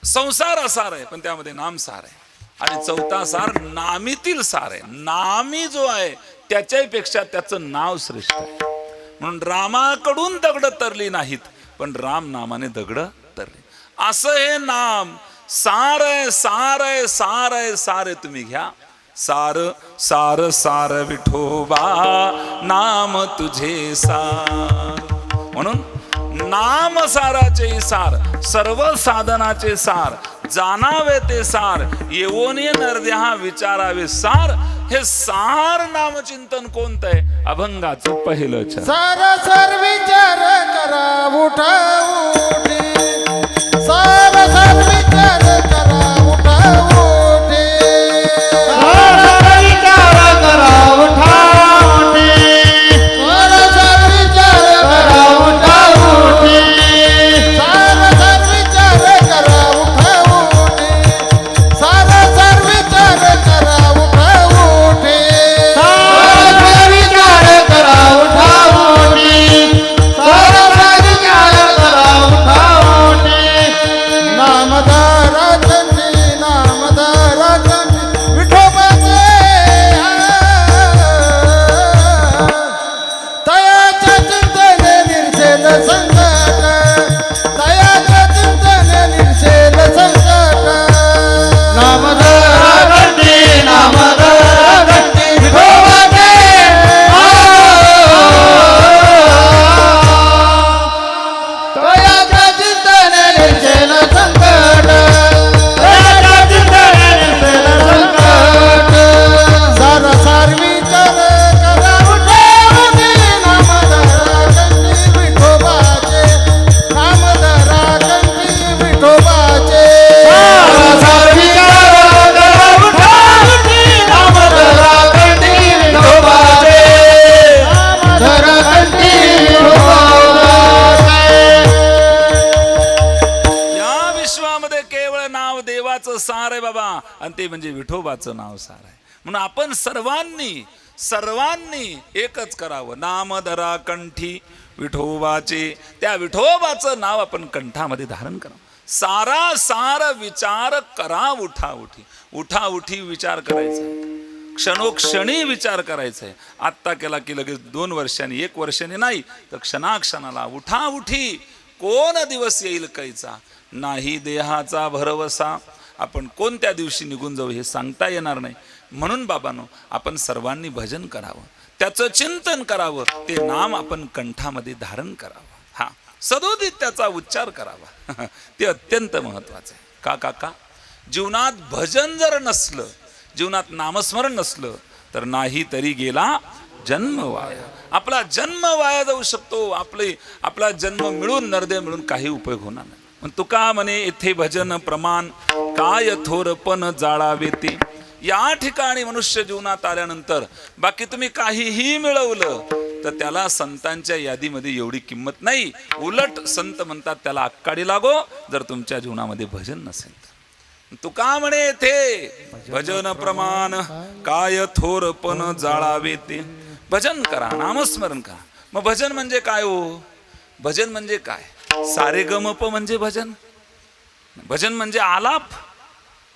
संसार सार आहे, पण त्यामध्ये नाम सार आहे. आणि चौथा सार नामीतील सार आहे. नामी जो आहे त्याच्यापेक्षा त्याचं नाव श्रेष्ठ आहे. म्हणून रामाकडून दगड तरली नाहीत, पण राम नामाने दगड तरली. असं हे नाम सार आहे, सार आहे, सार आहे, सार आहे. तुम्ही घ्या सार सार सार विठोबा नाम तुझे सार. म्हणून नाम साराचे सार, सर्व साधनाचे सार, जाणावे ते सार, येवोनी नरदेहा विचारावे सार. हे सार नामचिंतन कोणतं आहे? अभंगाचं पहिलं चरण. सार विचार करा उठा उठे, सार विचार करा उठा उठे, सार विचार करा उठा उठे, सार विचार करा उठा उठे, सार विचार करा उठा उठे, सार विचार करा उठा उठे, सार विचार करा उठा उठे, सार विचार करा उठा उठे. नामधारा कंठी, नामधारा कंठी विठोबाचे तयाच्या चिंतने निर्सेल संकट, तयाच्या चिंतने निर्सेल संकट. नामधारा कंठी, नामधारा कंठी विठोबाचे तयाच्या चिंतने निर्सेल संकट, तयाच्या चिंतने निर्सेल संकट. सार विचार करा उठा उठे, नामधारा कंठी विठोबाचे, नामधारा कंठी विठोबाचे. सार विचार करा उठा उठे, नामधारा कंठी विठोबाचे, नामधारा कंठी विठोबाचे. या विश्वामध्ये केवळ नाव देवाचं सार आहे बाबा, आणि ते म्हणजे विठोबाचं नाव सार आहे. म्हणून आपण सर्वांनी एकच करावं. नाम धरा कंठी विठोबाचे, त्या विठोबाचं नाव आपण कंठामध्ये धारण करावं. सारा सार विचार करा उठा उठी. उठा उठी विचार करायचा आहे, क्षणोक्षणी विचार करायचा आहे. आत्ता केला की लगेच 2 वर्षांनी 1 वर्षांनी नाही, तर क्षणाक्षणाला उठा उठी. कोण दिवस येईल कैचा, नाही देहाचा भरवसा. आपण कोणत्या दिवशी निघून जाऊ हे सांगता येणार नाही. म्हणून बाबांनो, आपण सर्वांनी भजन करावं, त्याचं चिंतन करावं, ते नाम आपण कंठामध्ये धारण करावं. हा, सदोदित त्याचा उच्चार करावा. ते अत्यंत महत्वाचं आहे. का काका, जीवनात भजन जर नसलं, जीवनात नामस्मरण नसलं, तर नाही तरी गेला जन्म वाया. आपला जन्म वाया जाऊ शकतो. आपला जन्म मिळून नरदे मिळून काही उपयोग होणार नाही. पण तुका म्हणे येथे भजन प्रमाण, काय थोरपण जाळावे ते. या ठिकाणी मनुष्य जीवनात आल्यानंतर बाकी तुम्ही काहीही मिळवलं तर त्याला संतांच्या यादीमध्ये एवढी किंमत नाही. उलट संत म्हणतात त्याला अक्काडी लागो जर तुमच्या जीवनामध्ये भजन नसेल तर. तुका म्हणे येथे भजन प्रमाण, काय थोरपण जाळावे ते. भजन करा, नामस्मरण करा. मग भजन म्हणजे काय हो? भजन म्हणजे काय? सारे गमप म्हणजे भजन? भजन म्हणजे आलाप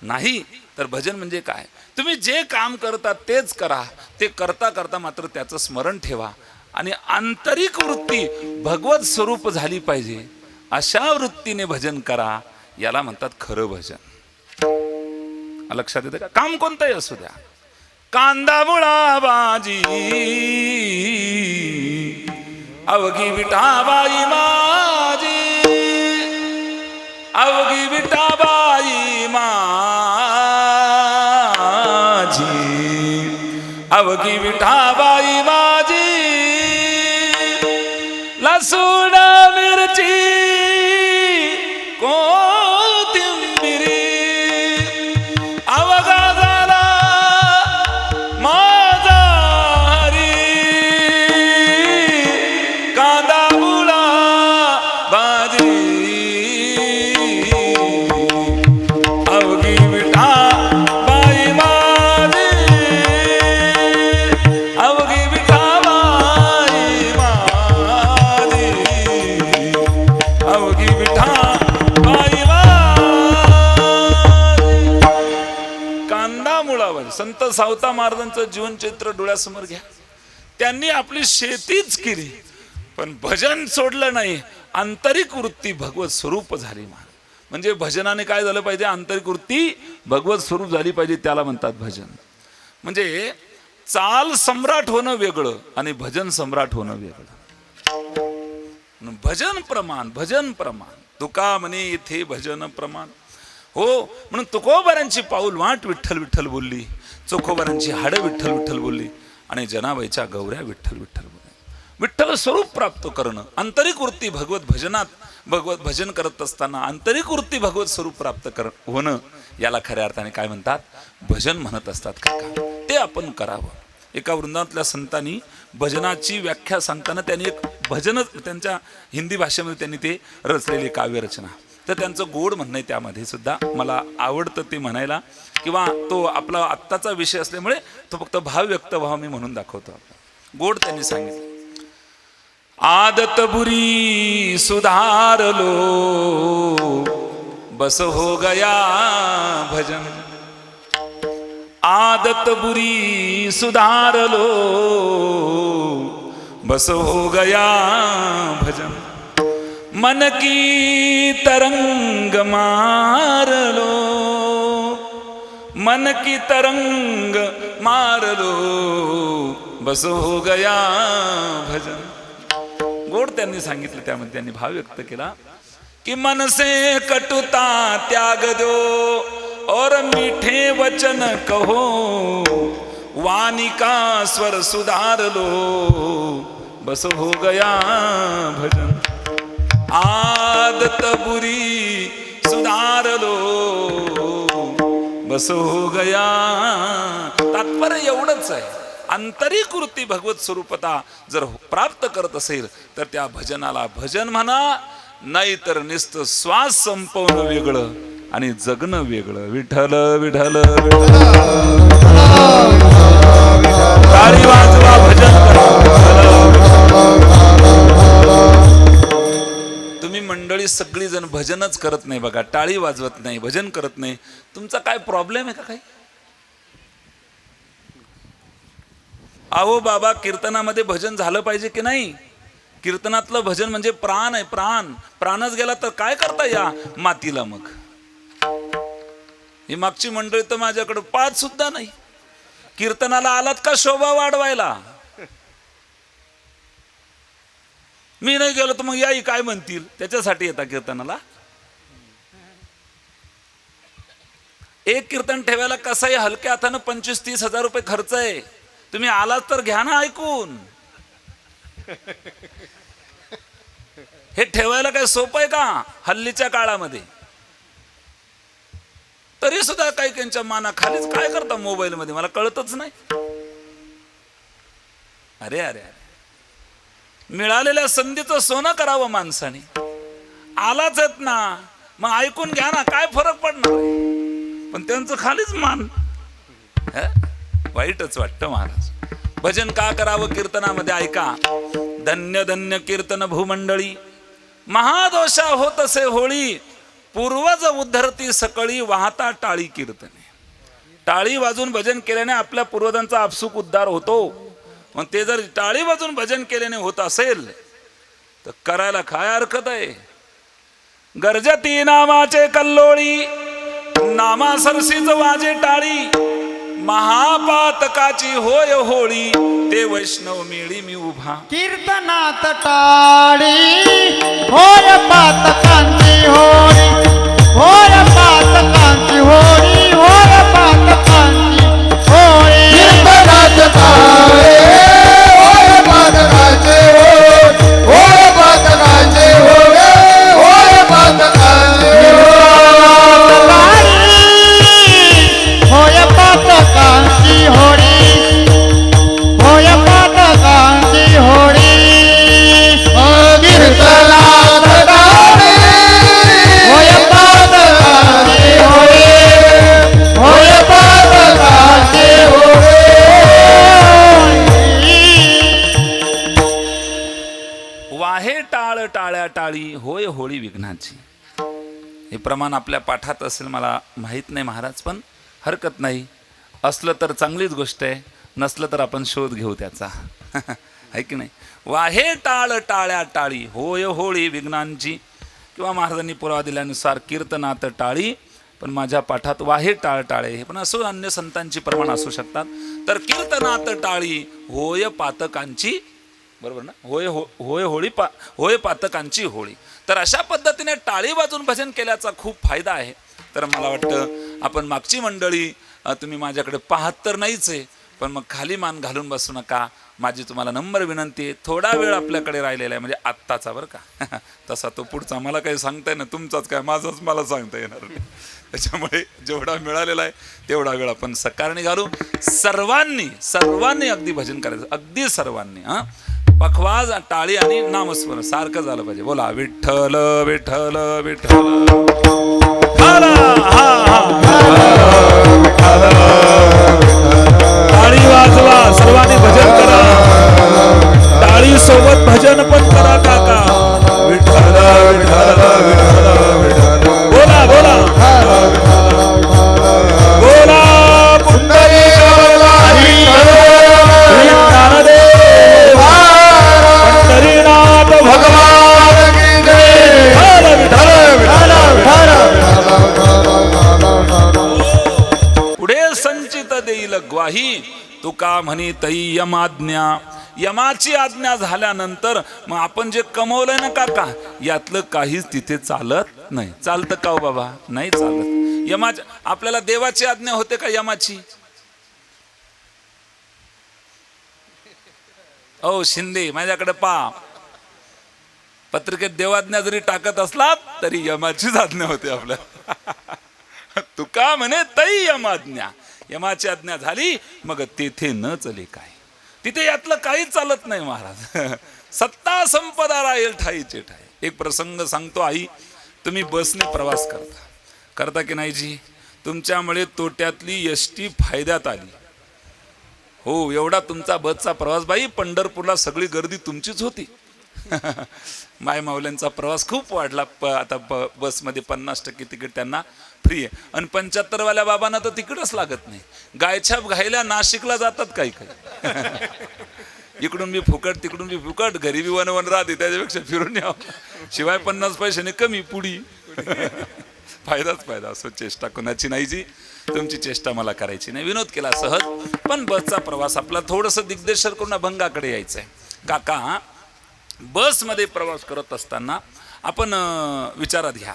नाही. तर भजन म्हणजे काय? तुम्ही जे काम करता तेच करा. ते करता करता मात्र त्याचं स्मरण ठेवा आणि आंतरिक वृत्ती भगवत स्वरूप झाली पाहिजे. अशा वृत्तीने भजन करा. याला म्हणतात खरं भजन. लक्षात येतं का? काम कोणतंही असू द्या. कांदा मुळा बाजी अवघी विठाबाई माझी, अवघी विठाबाई माझी, अवघी विठाबाई माझी. लसूण मिरची कोथिंबिरी अवघा झाला माझा हरी. कांदा मुळा भाजी अवघी सावता महाराजांचं जीवनचित्र डोळ्यासमोर घ्या. त्यांनी आपली शेतीच केली पण भजन सोडलं नाही. आंतरिक वृत्ती भगवत स्वरूप झाली. महाराज म्हणजे भजनाने काय झालं पाहिजे, आंतरिक वृत्ती भगवत स्वरूप झाली पाहिजे, त्याला म्हणतात भजन. म्हणजे चाल सम्राट होणं वेगळं आणि भजन सम्राट होणं वेगळं. भजन प्रमाण, भजन प्रमाण. तुका म्हणे इथे भजन प्रमाण हो. म्हणून तुकोबारांची पाऊल वाट विठ्ठल विठ्ठल बोलली, चोखोबारांची हाडं विठ्ठल विठ्ठल बोलली आणि जनाबाईच्या गौऱ्या विठ्ठल विठ्ठल बोलली. विठ्ठल स्वरूप प्राप्त करणं, आंतरिक वृत्ती भगवत भजनात, भगवत भजन करत असताना आंतरिक वृत्ती भगवत स्वरूप प्राप्त होणं, याला खऱ्या अर्थाने काय म्हणतात, भजन म्हणत असतात काका. ते आपण करावं. एका वृंदावनातल्या संतांनी भजनाची व्याख्या सांगताना त्यांनी एक भजन, त्यांच्या हिंदी भाषेमध्ये त्यांनी ते रचलेली काव्यरचना, तर त्यांचं गोड म्हणणं आहे त्यामध्ये सुद्धा. मला आवडतं ते म्हणायला, किंवा तो आपला आत्ताचा विषय असल्यामुळे तो फक्त भाव व्यक्त व्हावा मी म्हणून दाखवतो. गोड त्यांनी सांगितलं, आदत बुरी सुधारलो बस हो गया भजन. आदत बुरी सुधारलो बस हो गया भजन. मन की तरंग मार लो, मन की तरंग मार लो बस हो गया भजन. गोड त्यांनी सांगितलं. त्यामध्ये त्यांनी भाव व्यक्त केला कि मन से कटुता त्याग दो और मीठे वचन कहो, वाणी का स्वर सुधार लो बस हो गया भजन. आदत बुरी सुधार लो बस हो गया. तात्पर्य एवढंच आहे, आंतरिक वृत्ती भगवत स्वरूपता जर प्राप्त करत असेल तर त्या भजनाला भजन म्हणा, नाही तर नुसतं श्वास संपवणं वेगळं आणि जगणं वेगळं. विठ्ठल विठ्ठल टाळी वाजवा, भजन करा. तुम्ही मंडळी सगळी जण भजनच करत नाही बघा, टाळी वाजवत नाही, भजन करत नाही. तुमचा काय प्रॉब्लेम आहे का काही? अहो बाबा, कीर्तनामध्ये भजन झालं पाहिजे की नाही? कीर्तनातलं भजन म्हणजे प्राण आहे, प्राण. प्राणच गेला तर काय करता या मातीला? मग ही मागची मंडळी तर माझ्याकडे पाच सुद्धा नाही. कीर्तनाला आलात का शोभा वाढवायला? मी नाही गेलो तर मग याही काय म्हणतील, त्याच्यासाठी येता कीर्तनाला. एक कीर्तन ठेवायला कसंही हलक्या हातानं 25-30 हजार रुपये खर्च आहे. तुम्ही आलात तर घ्या ना ऐकून. हे ठेवायला काय सोपं आहे का हल्लीच्या काळामध्ये? तरी सुद्धा काही त्यांच्या मानाखालीच काय करता मोबाईल मध्ये, मला कळतच नाही. अरे अरे अरे, मिळालेल्या संधीचं सोनं करावं माणसाने. आलाच आहेत ना, मग ऐकून घ्या ना, काय फरक पडणार? पण त्यांचं खालीच मान. वाईटच वाटतं महाराज. भजन का करावं कीर्तनामध्ये? ऐका, धन्य धन्य कीर्तन भूमंडळी, महादोषा होत असे होळी, पूर्वज उद्धरती सकळी, वाहता टाळी कीर्तने. टाळी वाजून भजन केल्याने आपल्या पूर्वजांचा आपसूक उद्धार होतो. मग ते जर टाळी वाजून भजन केल्याने होत असेल तर करायला काय हरकत आहे? गर्जती नामाचे कल्लोळी, नामा सरसीच वाजे टाळी, महापातकाची होय होळी, ते वैष्णव मिळी मी उभा. कीर्तनात टाळी होय पातकांची होळी, होय पातकांची होळी, होय पातकांची होळी. कीर्तनात टाळी होय पातकांची होळी, होय पातकांची होळी, होय पातकांची होय पातकांची होळी, होय पातकांची होळी. कीर्तनात टाळी होय पातकांची होळी, होय पातकांची होळी. वाहे टाळ टाळ्या टाळी, होय होळी विघ्नाची. हे प्रमाण आपल्या पाठात असेल मला माहित नाही महाराज, पण हरकत नाही. असलं तर चांगलीच गोष्ट आहे, नसलं तर आपण शोध घेऊ त्याचा. आहे की नाही. वाहे टाळ टाळ्या टाळी होय होळी विघ्नांची, किंवा महाराजांनी पुरावा दिल्यानुसार कीर्तनात टाळी, पण माझ्या पाठात वाहे टाळ टाळे, हे पण असो अन्य संतांची प्रमाण असू शकतात. तर कीर्तनात टाळी होय पातकांची, बरोबर ना, होय पातकांची होळी. तर अशा पद्धतीने टाळी वाजून भजन केल्याचा खूप फायदा आहे. तर मला वाटतं आपण मागची मंडळी तुम्ही माझ्याकडे पाहत तर नाहीच आहे, पण मग खाली मान घालून बसू नका. माझी तुम्हाला नम्र विनंती आहे, थोडा वेळ आपल्याकडे राहिलेला आहे, म्हणजे आत्ताचा बरं का. तसा तो पुढचा मला काही सांगता येणार, तुमचाच काय माझाच मला सांगता येणार नाही. त्याच्यामुळे जेवढा मिळालेला आहे तेवढा वेळ आपण सकारणी घालू. सर्वांनी अगदी भजन करायचं, अगदी सर्वांनी. पखवाज, टाळी आणि नामस्मरण सारखं झालं पाहिजे. बोला विठ्ठल विठ्ठल विठ्ठल. टाळी वाजवा, सर्वांनी भजन करा, टाळी सोबत भजन पण करा काका. विठ्ठल विठ्ठल विठ्ठल विठ्ठल. बोला बोला बोला पंढरीनाथ भगवान की जय. पुढे संचित देईल ग्वाही, तुका म्हणी तई यमाज्ञा. यमाची आज्ञा झाल्यानंतर मग आपण जे कमवलंय ना काका, यातलं काहीच तिथे चालत नाही. चालतं का हो बाबा? नाही चालत. यमाच्या, आपल्याला देवाची आज्ञा होते का यमाची? ओ शिंदे, माझ्याकडे पहा, पत्रिकेत देवाज्ञा जरी टाकत असलात तरी यमाचीच आज्ञा होते आपल्याला. तुका म्हणे तई यमाज्ञा. यमाची आज्ञा झाली मग तेथे न चले काय, तिथे यातलं काहीच चालत नाही महाराज. सत्ता संपदा राहील ठाईचे ठाई. एक प्रसंग सांगतो. आई, तुम्ही बसने प्रवास करता की नाही जी? तुमच्यामुळे तोट्यातली एसटी फायद्यात आली. हो, एवढा तुमचा बसचा प्रवास, बाई पंढरपूरला सगळी गर्दी तुमचीच होती. माय माऊल्यांचा प्रवास खूप वाढला. आता बसमध्ये 50% तिकीट त्यांना फ्री आहे. आणि 75वाल्या बाबांना तर तिकीटच लागत नाही. गायछाप घायला नाशिकला जातात काही काही. इकडून बी फुकट, तिकडून बी फुकट, घरी बी वन राहते, त्याच्यापेक्षा फिरून यावं. शिवाय 50 पैशाने कमी पुढी. फायदाच फायदा. असो, चेष्टा कोणाची नाही जी, तुमची चेष्टा मला करायची नाही. विनोद केला सहज. पण बसचा प्रवास आपला थोडंसं दिग्दर्शन करून अभंगाकडे यायचंय. काका, बसमध्ये प्रवास करत असताना आपण विचारात घ्या,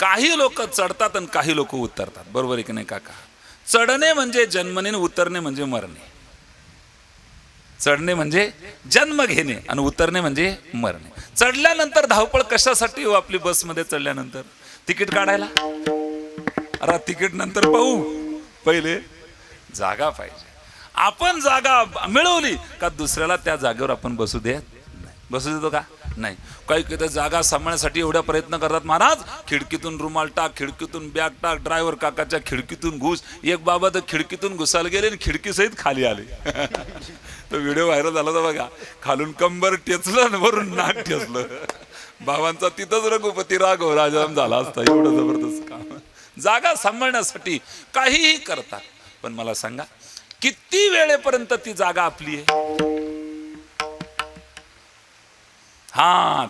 काही लोक चढतात आणि काही लोक उतरतात. बरोबर आहे की नाही काका? चढणे म्हणजे जन्मणे, उतरणे म्हणजे मरणे. चढणे म्हणजे जन्म घेणे आणि उतरणे म्हणजे मरणे. चढल्यानंतर धावपळ कशासाठी हो आपली? बसमध्ये चढल्यानंतर तिकीट काढायला. अरे तिकीट नंतर पाहू, पहिले जागा पाहिजे. आपण जागा मिळवली का दुसऱ्याला त्या जागेवर आपण बसू देतो का? नाही. काही काही जागा सांभाळण्यासाठी एवढा प्रयत्न करतात महाराज. खिडकीतून रुमाल टाक, खिडकीतून बॅग टाक, ड्रायव्हर काकाच्या खिडकीतून घुस. एक बाबा तर खिडकीतून घुसायला गेले आणि खिडकी सहित खाली आले. तो व्हिडिओ व्हायरल झाला होता बघा. खालून कंबर टेचलं आणि वरून नाक ठेचलं. बाबांचा तिथंच रघुपती राघव राजाराम झाला असता. एवढं जबरदस्त काम. जागा सांभाळण्यासाठी काहीही करतात. पण मला सांगा, किती वेळेपर्यंत ती जागा आपली आहे?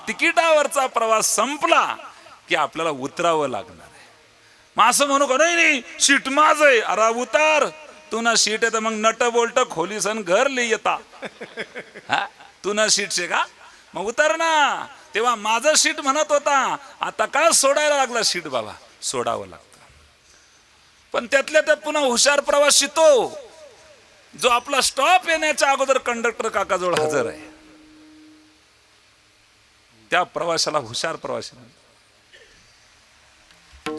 तिकिटावरचा प्रवास संपला की आपल्याला उतरावं लागणार आहे. मग असं म्हणू का, नाही सीट माझ आहे. अरे उतार, तू ना सीट आहे तर मग नट बोल्ट खोली सन घर लिही येता. तू ना सीट शे का, मग उतर ना. तेव्हा माझं सीट म्हणत होता, आता का सोडायला लागला सीट? बाबा, सोडावं लागतं. पण त्यातल्या त्यात पुन्हा हुशार प्रवासी तो, जो आपला स्टॉप येण्याच्या अगोदर कंडक्टर काकाजवळ हजर आहे. त्या प्रवाशाला हुशार प्रवासी म्हणतात.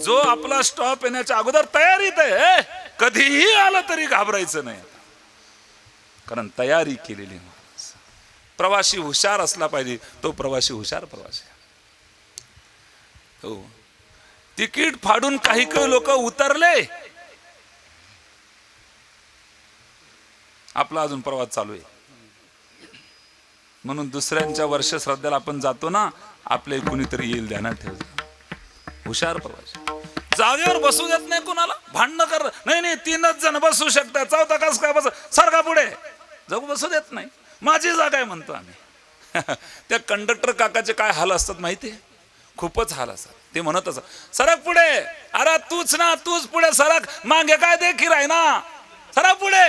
जो आपला स्टॉप येण्याच्या अगोदर तयारीत आहे, कधीही आलं तरी घाबरायचं नाही, कारण तयारी केलेली. प्रवासी हुशार असला पाहिजे, तो प्रवासी हुशार प्रवासी. हो, तिकीट फाडून काही काही लोक उतरले. आपला अजून प्रवास चालू आहे. म्हणून दुसऱ्यांच्या वर्ष श्रद्धेला आपण जातो ना, आपले कुणीतरी येईल, ध्यानात ठेवायचं. हुशार प्रवासी. जागेवर बसू देत नाही कुणाला, भांडणं कर. नाही 3च जण बसू शकतात, चौथा कस काय बस, सारखा पुढे जाऊ बसू देत नाही, माझी जागा आहे म्हणतो आम्ही. त्या कंडक्टर काकाचे काय हाल असतात माहितीये, खूपच हाल असतात. ते म्हणत असत, सरक पुढे, अरे तूच ना, तूच पुढे सरक, मागे काय देखील आहे ना, सरक पुढे,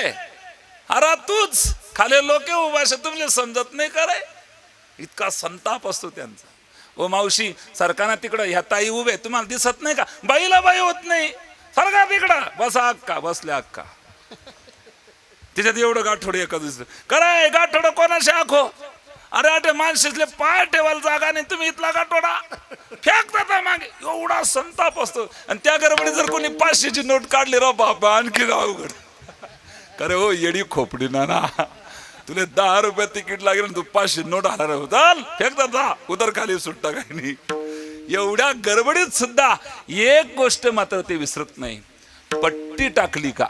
अरे तूच. खाली लोक उभा असतात, तुमले समजत नाही काय, इतका संताप असतो त्यांचा. ओ मावशी सरकाना तिकडं, ह्या ताई उभे तुम्हाला दिसत नाही का, बाईला बाई होत नाही, सरका तिकडं, बसा अक्का, बसल्या अक्का. त्याच्यात एवढं गाठोडं एका दिसत, कराय गाठोडं कोणाशी आखो, अरे अटे माणसातले पाय ठेवायला जागा नाही, तुम्ही इथला गाठोडा फेकता मागे. एवढा संताप असतो. आणि त्या गडबडीत जर कोणी 500ची नोट काढली, राव बाबा आणखी अवघड. अरे हो येडी खोपडी ना, तुला 10 रुपये तिकीट लागेल, तू 500 नोट हाणार होताल, फेकता जा उदर खाली, सुट्टा काही नाही. एवढ्या गडबडीत सुद्धा एक गोष्ट मात्र ते विसरत नाही, पट्टी टाकली का,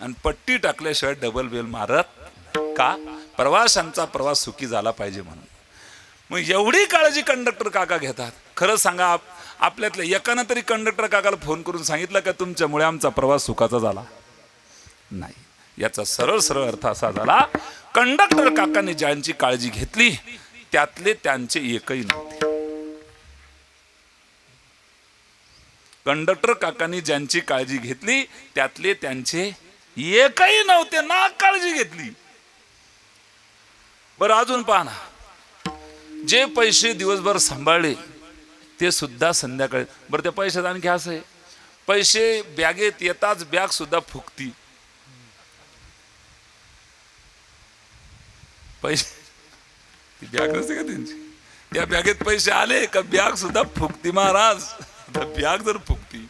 आणि पट्टी टाकल्याशिवाय डबल बेल मारत का, प्रवाशांचा प्रवास सुखी झाला पाहिजे म्हणून. मग एवढी काळजी कंडक्टर काका घेतात. खरं सांगा, आपल्यातल्या एकानं तरी कंडक्टर काकाला फोन करून सांगितलं का तुमच्यामुळे आमचा प्रवास सुखाचा झाला नाही. याचा सरळ सरळ अर्थ असा झाला, कंडक्टर काकांनी ज्यांची काळजी घेतली त्यातले त्यांचे एकही नव्हते. कंडक्टर काकांनी ज्यांची काळजी घेतली त्यातले त्यांचे एकही नव्हते, ना काळजी घेतली. बरं अजून पहा ना, जे पैसे दिवसभर सांभाळले ते सुद्धा संध्याकाळी. बरं त्या पैशात आणखी असं आहे, पैसे बॅगेत येताच बॅग सुद्धा फुकती. पैसे ती बॅग नसते का त्यांची, त्या बॅगेत पैसे आले का बॅग सुद्धा फुकती. महाराज बॅग जर फुकती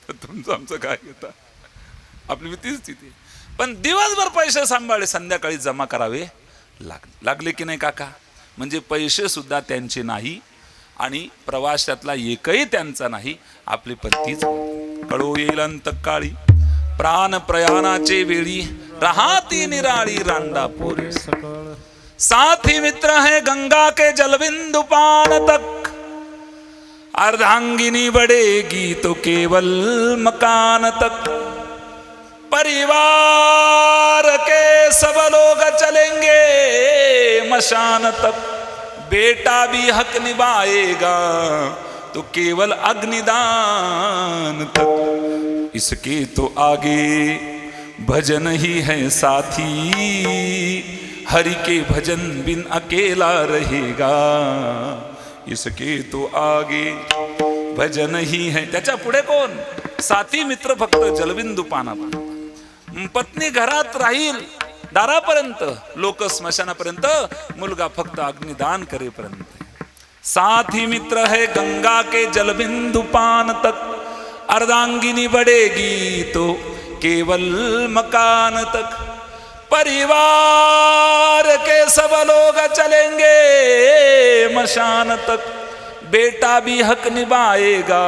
तर तुमचं आमचं काय घेता, आपली तीच स्थिती. पण दिवसभर पैसे सांभाळले, संध्याकाळी जमा करावे लागले की नाही काका. म्हणजे पैसे सुद्धा त्यांचे नाही आणि प्रवासातला एकही त्यांचा नाही, आपली पत्तीच. कळो येईल अंतकाळी प्राण प्रयाणाचे वेळी, राहती निराळी रांडा पोरे. साथी मित्र है गंगा के जलबिंदु पान तक, अर्धांगिनी बढ़ेगी तो केवल मकान तक. परिवार के सब लोग चलेंगे मशान तक, बेटा भी हक निभाएगा तो केवल अग्निदान तक. इसके तो आगे भजन ही है साथी, हरि के भजन बिन अकेला रहेगा. इसके तो आगे भजन ही है, त्याच्या पुढे कोण, साथी मित्र फक्त जलबिंदू पानात. पत्नी घरात राहील दारापर्यंत, लोक स्मशानापर्यंत, मुलगा फक्त अग्निदान करेपर्यंत. साथी मित्र है गंगा के जलबिंदु पान तक, अर्धांगिनी बढ़ेगी तो केवल मकान तक. परिवार के सब लोग चलेंगे मशान तक, बेटा भी हक निभाएगा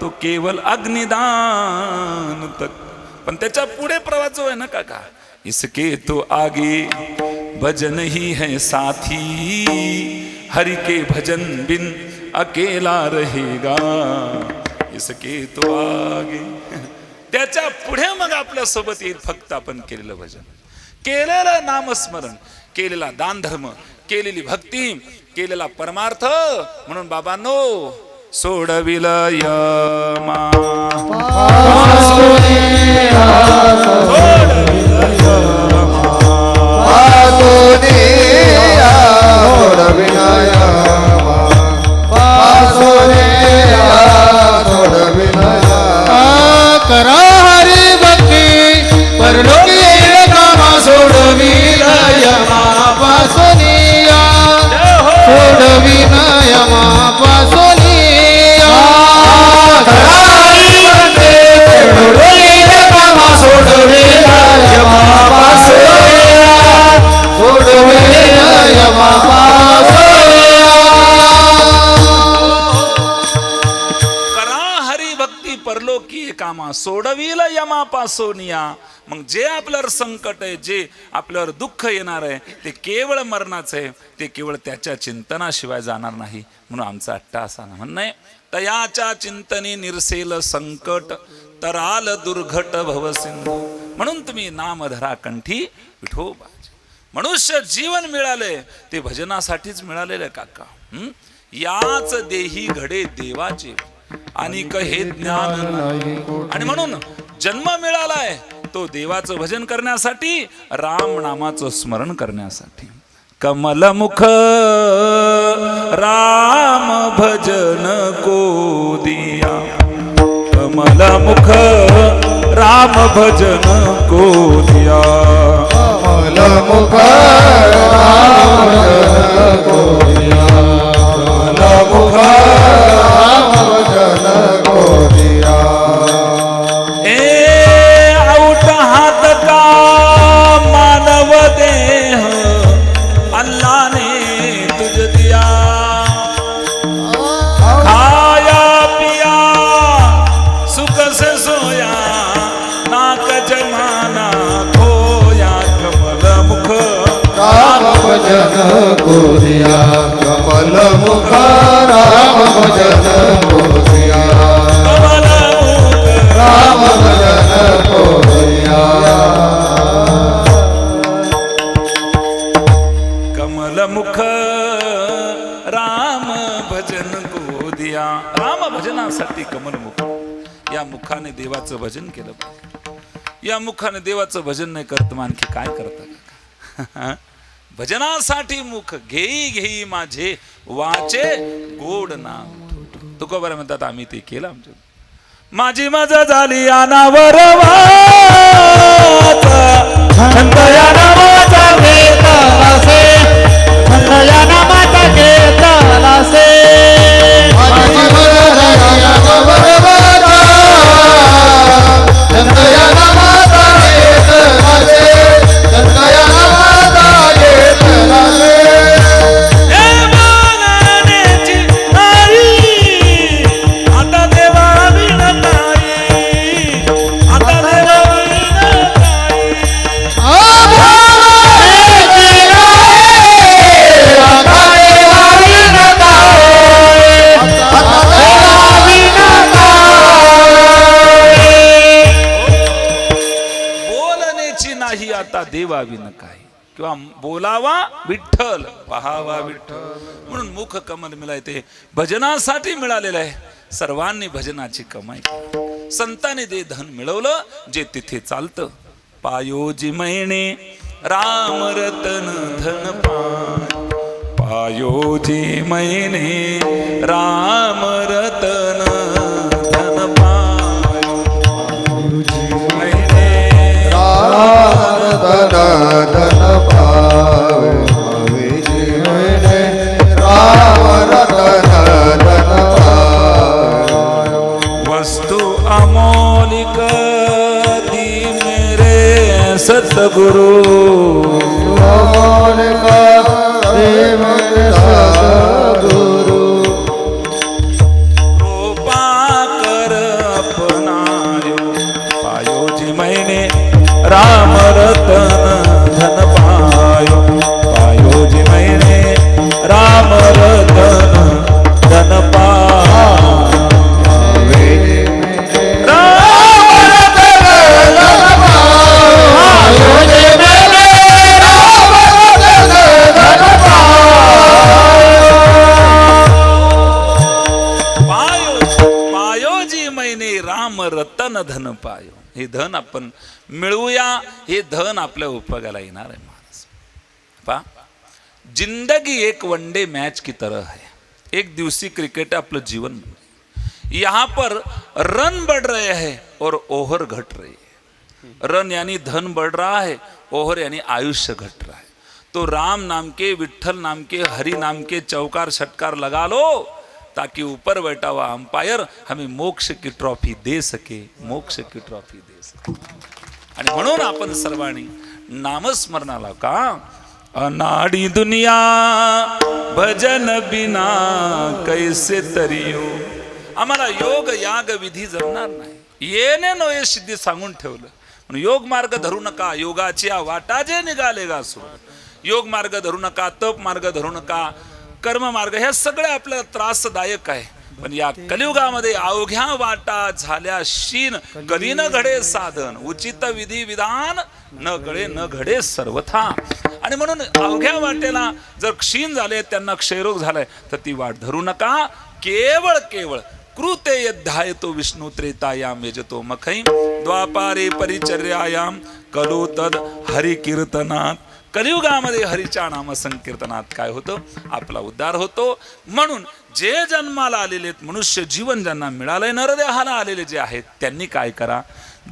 तो केवल अग्निदान तक. पण त्याच्या पुढे प्रवास जो आहे ना काका, इसके तो आगे भजन ही है साथी, हरि के भजन बिन अकेला रहेगा. इसके तो आगे, त्याच्या पुढे मग आपल्या सोबत येईल फक्त आपण केलेलं भजन, केलेलं नामस्मरण, केलेला दान धर्म, केलेली भक्ती, केलेला परमार्थ. म्हणून बाबांनो, सोडविल यमा करा हरी भक्ती परलोकी येईल कामा, सोडविल यमा पासोनिया, सोडविल यमा पासोनिया. करा हरी भक्ती परलोकी येईल कामा, सोडविल यमा पासोनिया, सोडविल यमा पासोनिया. करा हरी भक्ती परलोकी कामा, सोडविल यमा पासोनिया. मग जे आपल्यावर संकट आहे, जे आपल्यावर दुःख येणार आहे, ते केवळ मरणाचं आहे, ते केवळ त्याच्या चिंतनाशिवाय जाणार नाही. म्हणून आमचं अट्टहासानं म्हणणं आहे, तयाच्या चिंतनी निरसेल संकट, तराल दुर्घट भवसिंधू. म्हणून तुम्ही नाम धरा कंठी विठोबा. मनुष्य जीवन मिळाले ते भजनासाठीच मिळालेलं आहे काका. याच देही घडे देवाचे आणि हे ज्ञान नाही. आणि म्हणून जन्म मिळालाय तो देवाचं भजन करण्यासाठी, राम नामाचं स्मरण करण्यासाठी. कमलमुख राम भजन को दिया, कमलमुख राम भजन को दिया, कमलमुख राम भजन को दिया, कमलमुख राम भजन को दिया. आउट हाथ का मानव देह अल्लाह ने तुझ दिया, खाया पिया सुख से सोया नाक जमाना खोया. कमलमुख राम भजन को दिया, कमलमुख राम भजन को दिया, कमलमुख राम भजन को दिया. कमलमुख राम भजन को दिया. राम भजनासाठी कमलमुख. या मुखाने देवाचं भजन केलं पाहिजे. या मुखाने देवाचं भजन नाही करत मग आणखी काय करता? भजनासाठी मुख घेई घेई माझे वाचे गोड नाम. तुकोबारा म्हणतात आम्ही ते केलं आमच्या. माझी मजा झाली अनावर छंद या नामाचा घेतला से, छंद या नामाचा घेतला से. माझी मजा झाली अनावर छंद या नामाचा घेतला से, छंद या नामाचा घेतला से. आता देवा विणताई, आता देवा विणताई. बोलण्याची नाही आता देवा विण काय, किंवा बोलावा विठ्ठल पहावा विठ्ठल. म्हणून मुख कमल मिळायते भजनासाठी मिळालेलं आहे. सर्वांनी भजनाची कमाई केली. संतांनी ते धन मिळवलं जे तिथे चालतं. पायोजी मैने राम रतन धन पाय, पायोजी मैने राम रतन धन पाय, मैने राम रतन धन पावे, भावेची मैने राम रतन धन पावे. वस्तु अमोलिक दी मेरे सतगुरु, अमोलिक दे मेरे सद्गुरु. कृपा कर अपनायो, पायोजी मैंने राम रतन धन पायो, पायोजी मैंने राम रतन धन पायो. रतन धन पायो. हे धन आपण मिळवूया. हे धन आपल्या उपयोगाला येणार आहे. माणूस पा जिंदगी एक वनडे मैच की तरह है. एक दिवसीय क्रिकेट आपलं जीवन. यहाँ पर रन बढ़ रहे हैं और ओव्हर घट रही है. रन यानी धन बढ़ रहा है, ओव्हर यानी आयुष्य घट रहा है. तो राम नाम के, विठ्ठल नाम के, हरि नाम के चौकार छटकार लगा लो ताकि ऊपर बैठा हुआ अंपायर हमें मोक्ष की ट्रॉफी दे सके, मोक्ष की ट्रॉफी दे सके. आणि म्हणून आपण सर्वांनी नामस्मरणाला का अनाडी दुनिया भजन बिना कैसे तरियो. आम्हाला योग याग विधी जमणार नाही. येणे नव्हे सिद्धी सांगून ठेवलं. म्हणून योग मार्ग धरू नका, योगाची वाटा जे निघालेगा सुरू. योग मार्ग धरू नका, तप मार्ग धरू नका, कर्म मार्ग, हे सगळे आपल्याला त्रासदायक आहे. पण या कलियुगामध्ये अवघ्या वाटा झाल्या शीन, कधी न घडे साधन, उचित विधी विधान न कळे न घडे सर्वथा. आणि म्हणून अवघ्या वाटेला जर क्षीण झाले, त्यांना क्षयरोग झालाय, तर ती वाट धरू नका. केवळ केवळ कृते यद्धायतो विष्णू त्रेतायाम यजतो मखैम द्वापारे परिचर्यायाम कलो तद हरिकीर्तनात. कलियुगामध्ये हरीच्या नाम संकीर्तनात काय होतं? आपला उद्धार होतो. म्हणून जे जन्माला आलेले मनुष्य जीवन ज्यांना मिळालंय, नरदेहाला आलेले जे आहेत, त्यांनी काय करा?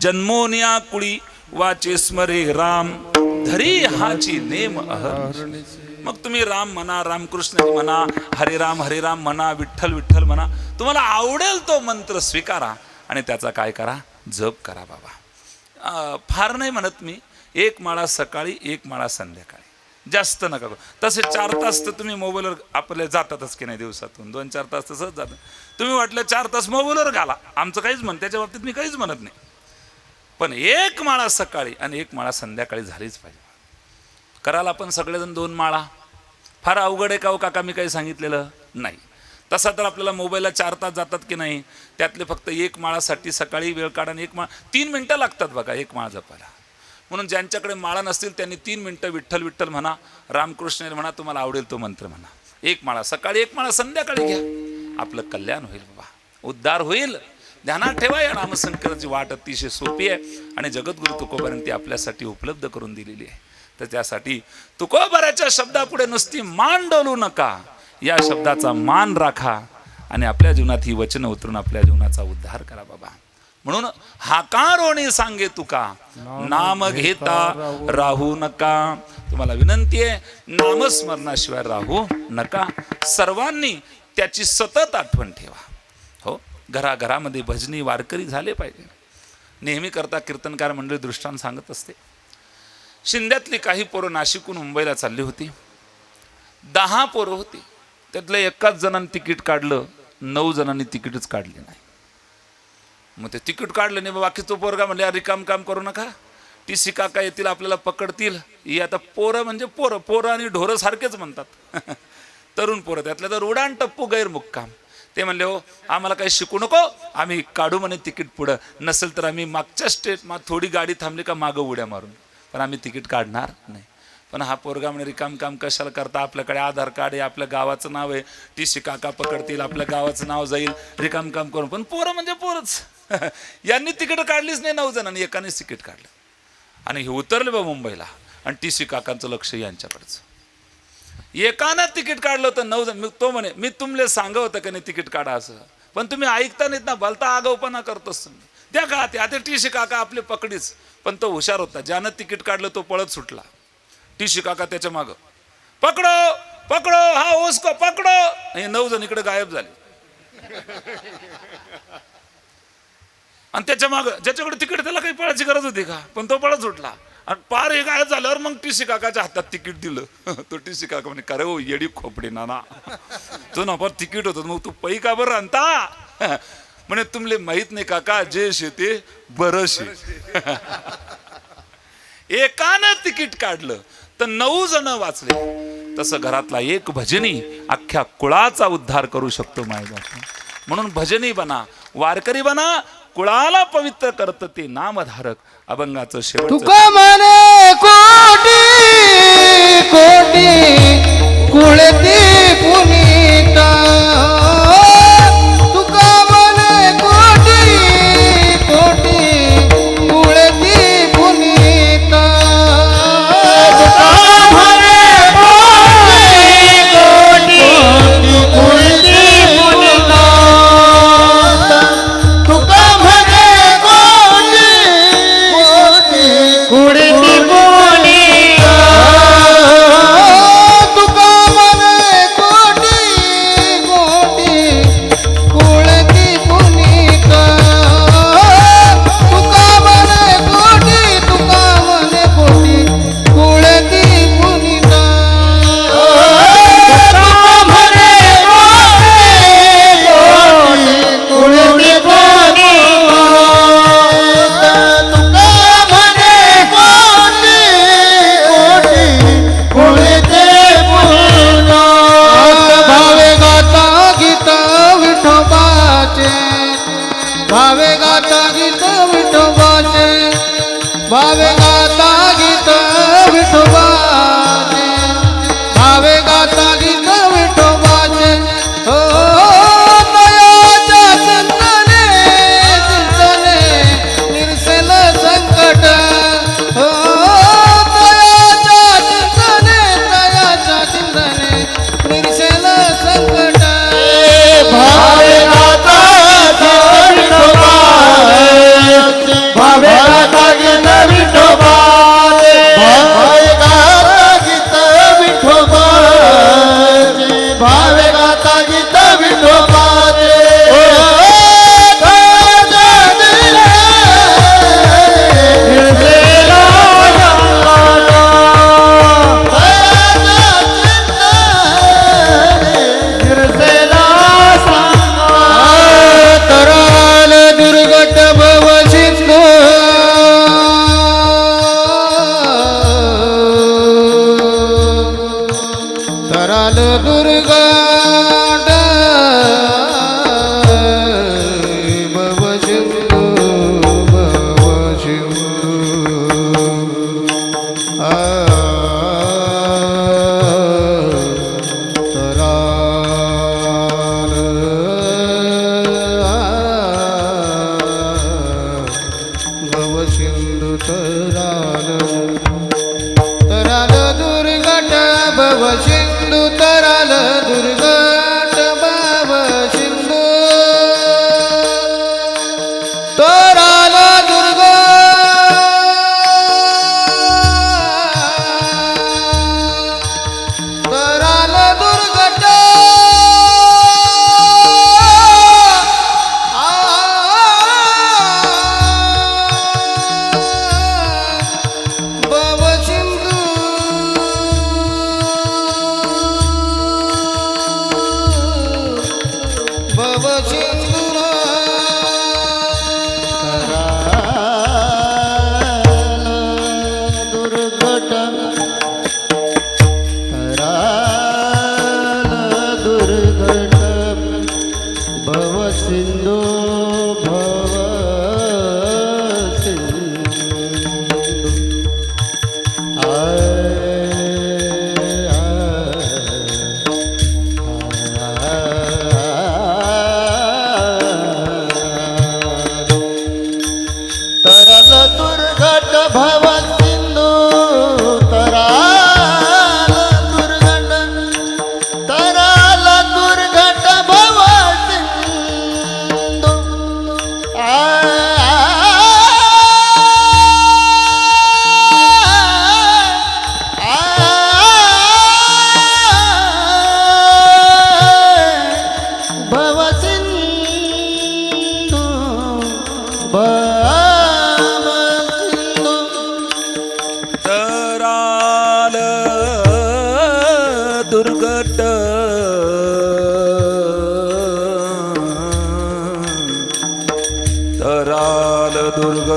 जन्मोनिया कुळी वाचे स्मरे राम धरी हाची नेम अहर. मग तुम्ही राम म्हणा, रामकृष्ण म्हणा, हरे राम म्हणा, विठ्ठल विठ्ठल म्हणा, तुम्हाला आवडेल तो मंत्र स्वीकारा आणि त्याचा काय करा? जप करा बाबा. फार नाही म्हणत मी, 1 माळा सकाळी, 1 माळा संध्याकाळी, जास्त नका करू. तसे 4 तास तर तुम्ही मोबाईलवर आपले जातातच की नाही, दिवसातून 2-4 तास तसंच जातात. तुम्ही वाटलं 4 तास मोबाईलवर घाला, आमचं काहीच म्हणत, त्याच्या बाबतीत मी काहीच म्हणत नाही. पण 1 माळा सकाळी आणि 1 माळा संध्याकाळी झालीच पाहिजे. करायला आपण सगळेजण 2 माळा. फार अवघड आहे का हो काका मी काही सांगितलेलं नाही. तसा तर आपल्याला मोबाईलला 4 तास जातात की नाही, त्यातले फक्त 1 माळासाठी सकाळी वेळ काढा. 1 माळा 3 मिनटं लागतात बघा 1 माळा जपायला. म्हणून ज्यांच्याकडे माळा नसतील त्यांनी 3 मिनटं विठ्ठल विठ्ठल म्हणा, रामकृष्ण म्हणा, तुम्हाला आवडेल तो मंत्र म्हणा. 1 माळा सकाळी, 1 माळा संध्याकाळी घ्या. आपलं कल्याण होईल बाबा, उद्धार होईल. ध्यानात ठेवा, या नामसंकीर्तनाची वाट अतिशय सोपी आहे आणि जगद्गुरु तुकोबांनी ती आपल्यासाठी उपलब्ध करून दिलेली आहे. तर त्यासाठी तुकोबाराच्या शब्दापुढे नुसती मान डोलू नका, या शब्दाचा मान राखा आणि आपल्या जीवनात ही वचनं उतरून आपल्या जीवनाचा उद्धार करा बाबा. म्हणून हाकारोणी सांगे तुका, नाम घेता राहू नका. तुम्हाला विनंती आहे, नामस्मरणाशिवाय राहू नका. सर्वांनी त्याची सतत आठवण ठेवा. हो, घराघरामध्ये भजनी वारकरी झाले पाहिजे. नेहमी करता कीर्तनकार मंडळी दृष्टांत सांगत असते. शिंद्यातली काही पोरं नाशिकहून मुंबईला चालली होती. 10 पोरं होती, त्यातल्या 1 जणांनी तिकीट काढलं, 9 जणांनी तिकीटच काढले नाही. मग ते तिकीट काढलं नाही, बाकी तो पोरगा म्हणले रिकाम काम करू नका, TC काका येतील आपल्याला पकडतील. ही आता पोरं म्हणजे पोरं आणि ढोरं सारखेच म्हणतात. तरुण पोरं, त्यातल्या तर उडाण टप्पू गैरमुक्काम. ते म्हणले हो आम्हाला काही शिकू नको, आम्ही काढू म्हणे तिकीट पुढं, नसेल तर आम्ही मागच्या स्टेट थोडी गाडी थांबली का मागं उड्या मारून, पण आम्ही तिकीट काढणार नाही. पण हा पोरगा म्हणे रिकाम काम कशाला करता, आपल्याकडे आधार कार्ड आहे, आपल्या गावाचं नाव आहे, TC काका पकडतील, आपल्या गावाचं नाव जाईल, रिकाम काम करून. पण पोरं म्हणजे पोरच. यांनी तिकीट काढलीच नाही, 9 जणांनी एकानेच तिकीट काढलं आणि हे उतरले बा मुंबईला. आणि TC काकांचं लक्ष यांच्याकडचं. एकानं तिकीट काढलं होतं, 9 जण. तो म्हणे मी तुमले सांगत होतं का नाही तिकीट काढा असं, पण तुम्ही ऐकता नाहीत ना, भलता आगाऊपणा करतोस तुम्ही. त्या का आता TC काका आपले पकडीच. पण तो हुशार होता, ज्यानं तिकीट काढलं तो पळत सुटला. TC काका त्याच्या मागं, पकडो पकडो हा ओसको पकडो. हे 9 जण इकडे गायब झाले. आणि त्याच्या मागं ज्याच्याकडे तिकीट त्याला काही पळायची गरज होती का, पण तो पळत सुटला. आणि पार हे गायब झाल्यावर मग TC काकाच्या हातात तिकीट दिलं. तो TC काका म्हणे करे हो येडी खोपडी नाना, तो ना पर तिकीट होतं, मग तू पै का बरं आणता. म्हणे तुमले माहित नाही काका, जे शेते बरं शे. एकानं तिकीट काढलं तर 9 जण वाचले. तसं घरातला एक भजनी अख्ख्या कुळाचा उद्धार करू शकतो मायबाप. म्हणून भजनी बना, वारकरी बना, कुळाला पवित्र करत ते नामधारक. अभंगाचं शेवट तुका म्हणे कोटी कोटी कुळती पुनीता. तुका म्हणे कोटी कोटी कुळती पुनीता. तुका म्हणे कोटी कोटी कुळती पुनीता. तुका म्हणे कोटी कुळती पुनीता. तुका म्हणे कोटी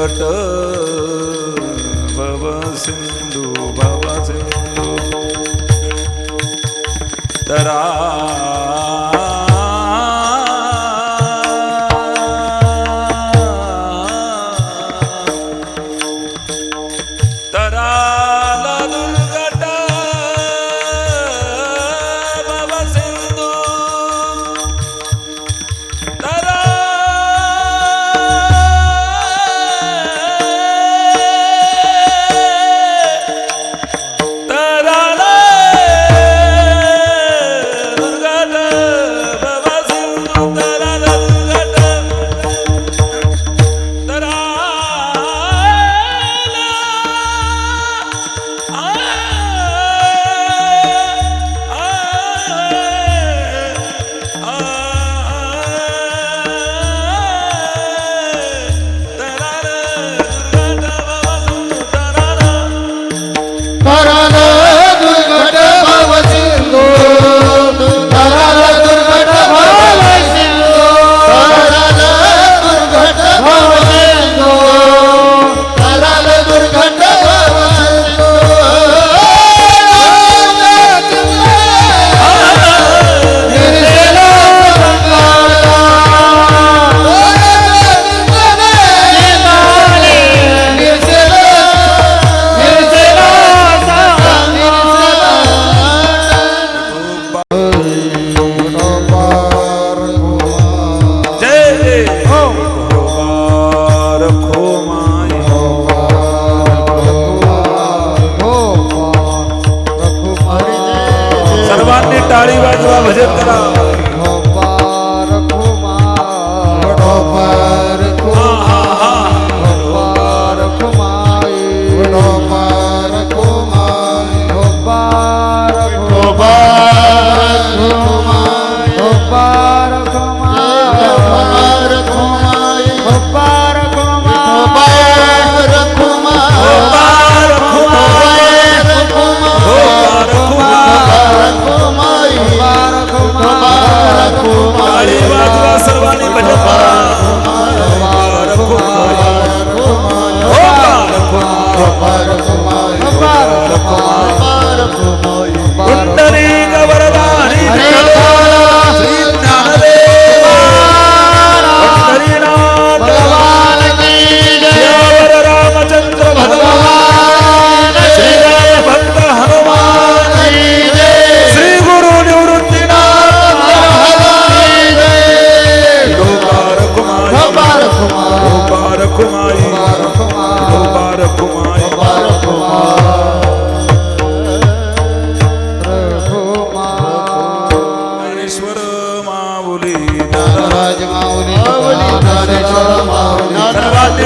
संकट भव सिंधू तरा टाळी वाजवा भजन करा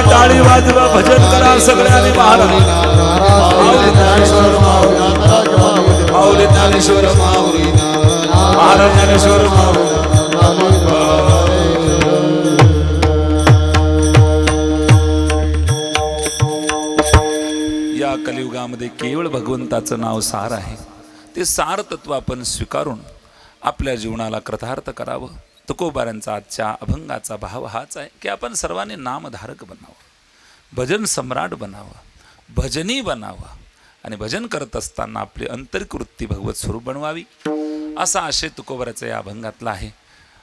टाळी वाजवा भजन करा सगळ्यांनी महाराज माऊली ज्ञानेश्वर महाराज ज्ञानेश्वर या कलियुगामध्ये केवळ भगवंताचं नाव सार आहे. ते सार तत्व आपण स्वीकारून आपल्या जीवनाला कृतार्थ करावं. तुकोबारांचा आजच्या अभंगाचा भाव हाच आहे की आपण सर्वांनी नामधारक बनावं, भजन सम्राट बनावं, भजनी बनावं आणि भजन करत असताना आपली आंतरिक वृत्ती भगवत स्वरूप बनवावी असा आशय तुकोबाराचा या अभंगातला आहे.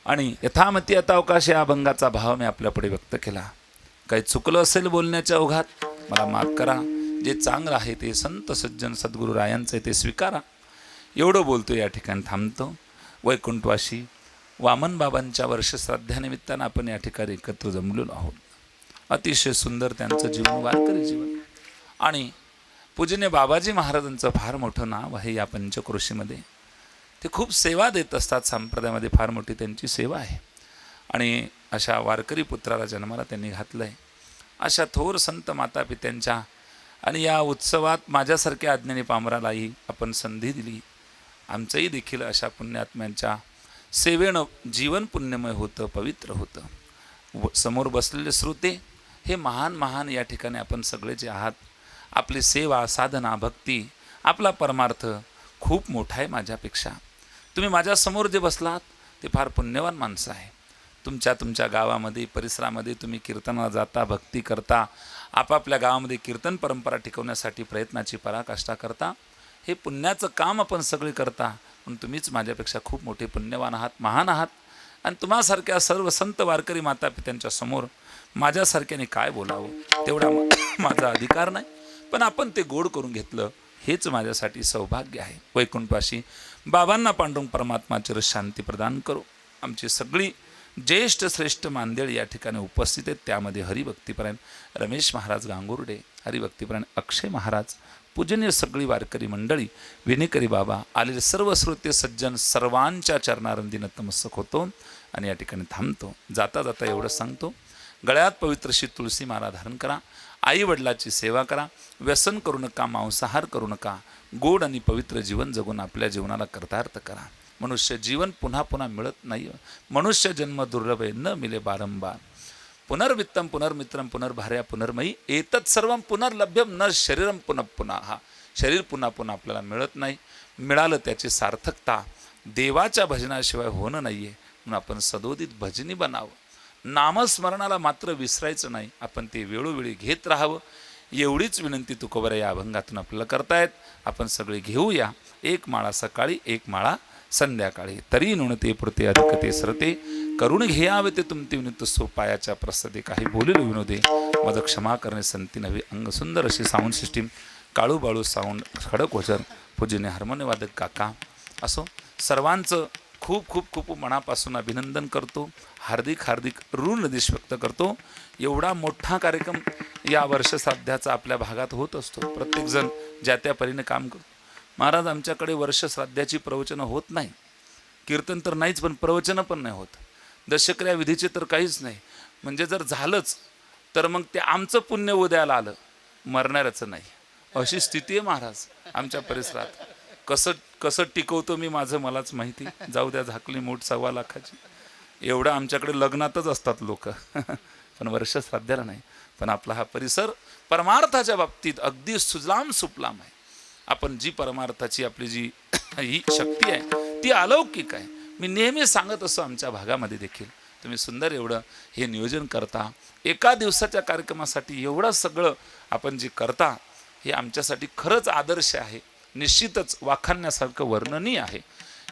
आणि यथामती आता अवकाश या अभंगाचा भाव मी आपल्यापुढे व्यक्त केला. काही चुकलं असेल बोलण्याच्या ओघात मला माफ करा. जे चांगलं आहे ते संत सज्जन सद्गुरू रायांचं ते स्वीकारा. एवढं बोलतो या ठिकाणी थांबतो. वैकुंठवाशी वामन बाबांच्या वर्षश्राद्धानिमित्तानं आपण या ठिकाणी एकत्र जमलेलो आहोत. अतिशय सुंदर त्यांचं जीवन, वारकरी जीवन. आणि पूजनीय बाबाजी महाराजांचं फार मोठं नाव आहे या पंचक्रोशीमध्ये. ते खूप सेवा देत असतात. संप्रदायामध्ये फार मोठी त्यांची सेवा आहे. आणि अशा वारकरी पुत्राला जन्माला त्यांनी घातलं आहे. अशा थोर संत मातापित्यांच्या आणि या उत्सवात माझ्यासारख्या अज्ञानी पामरालाही आपण संधी दिली. आमचंही देखील अशा पुण्यात्म्यांच्या सेवेनं जीवन पुण्यमय होतं, पवित्र होतं. समोर बसलेले श्रोते हे महान महान या ठिकाणी आपण सगळे जे आहात, आपली सेवा, साधना, भक्ती, आपला परमार्थ खूप मोठा आहे माझ्यापेक्षा. तुम्ही माझ्यासमोर जे बसलात ते फार पुण्यवान माणसं आहे. तुमच्या गावामध्ये परिसरामध्ये तुम्ही कीर्तनाला जाता, भक्ती करता, आपापल्या गावामध्ये कीर्तन परंपरा टिकवण्यासाठी प्रयत्नाची पराकाष्ठा करता. हे पुण्याचं काम आपण सगळे करता, पण तुम्हीच माझ्यापेक्षा खूप मोठे पुण्यवान आहात, महान आहात. आणि तुम्हासारख्या सर्व संत वारकरी माता पित्यांच्या समोर माझ्यासारख्याने काय बोलावं, तेवढा माझा अधिकार नाही. पण आपण ते गोड करून घेतलं, हेच माझ्यासाठी सौभाग्य आहे. वैकुंठवासी बाबांना पांडुरंग परमात्मा चिर शांती प्रदान करो. आमची सगळी ज्येष्ठ श्रेष्ठ मांदेळ या ठिकाणी उपस्थित आहेत. त्यामध्ये हरिभक्तीपरायण रमेश महाराज गांगुर्डे, हरिभक्तीपरायण अक्षय महाराज, पूजनीय सगळी वारकरी मंडळी, विनेकरी बाबा, आलेले सर्व श्रोते सज्जन सर्वांच्या चरणारंदी नतमस्तक होतो आणि या ठिकाणी थांबतो. जाता जाता एवढं सांगतो, गळ्यात पवित्रशी तुळशी माला धारण करा, आई वडिलाची सेवा करा, व्यसन करू नका, मांसाहार करू नका, गोड आणि पवित्र जीवन जगून आपल्या जीवनाला कृतार्थ करा. मनुष्य जीवन पुन्हा पुन्हा मिळत नाही. मनुष्य जन्म दुर्लभ आहे, न मिले बारंबार. पुनर्वित्तम पुनर्मित्रम पुनर्भार्या पुनर्मयी एतत् सर्वम पुनर्लभ्यम न शरीरम पुनः पुन्हा. हा शरीर पुन्हा पुन्हा आपल्याला मिळत नाही. मिळालं त्याची सार्थकता देवाच्या भजनाशिवाय होणं नाही आहे. म्हणून आपण सदोदित भजनी बनावं. नामस्मरणाला मात्र विसरायचं नाही, आपण ते वेळोवेळी घेत राहावं. एवढीच विनंती तुकोबरा या अभंगातून आपल्याला करतायत. आपण सगळे घेऊया. एक माळा सकाळी, एक माळा संध्याकाळी. तरी नुणते पुरते अधिकते सरते, करुण घेयावे ते तुमते विनुत सोपायाच्या प्रसदे. काही बोलिलो विनोदे, मज क्षमा करणे संती नव्हे. अंग सुंदर अशी साऊंड सिस्टीम, काळू बाळू साऊंड, खडक वजर, पूजने हार्मोनियम वादक काका. असो सर्वांचं खूप खूप खूप मनापासून अभिनंदन करतो. हार्दिक हार्दिक ऋणदेश व्यक्त करतो. एवढा मोठा कार्यक्रम या वर्षश्राद्धाचा आपल्या भागात होत असतो. प्रत्येकजण ज्या त्या परीने काम करतो. महाराज आमच्याकडे वर्षश्राद्धाची प्रवचनं होत नाही, कीर्तन तर नाहीच, पण प्रवचनं पण नाही होत, दशक्रिया विधीचे तर काहीच नाही. म्हणजे जर झालंच तर मग ते आमचं पुण्य उद्याला आलं, मरणाऱ्याचं नाही, अशी स्थिती आहे महाराज आमच्या परिसरात. कसं टिकवतो मी माझं मलाच माहिती. जाऊ द्या, झाकली मूठ 1.25 लाखाची. एवढं आमच्याकडे लग्नातच असतात लोक, पण वर्षश्राद्धाला नाही. पण आपला हा परिसर परमार्थाच्या बाबतीत अगदी सुजलाम सुफलाम आहे. आपण जी परमार्थाची आपली जी ही शक्ती आहे ती अलौकिक आहे. मी नेहमी सांगत असतो, आमच्या भागामध्ये देखील तुम्ही सुंदर एवढं हे नियोजन करता. एका दिवसाच्या कार्यक्रमासाठी एवढं सगळं आपण जे करता, हे आमच्यासाठी खरंच आदर्श आहे. निश्चितच वाखाणण्यासारखं वर्णनीय आहे.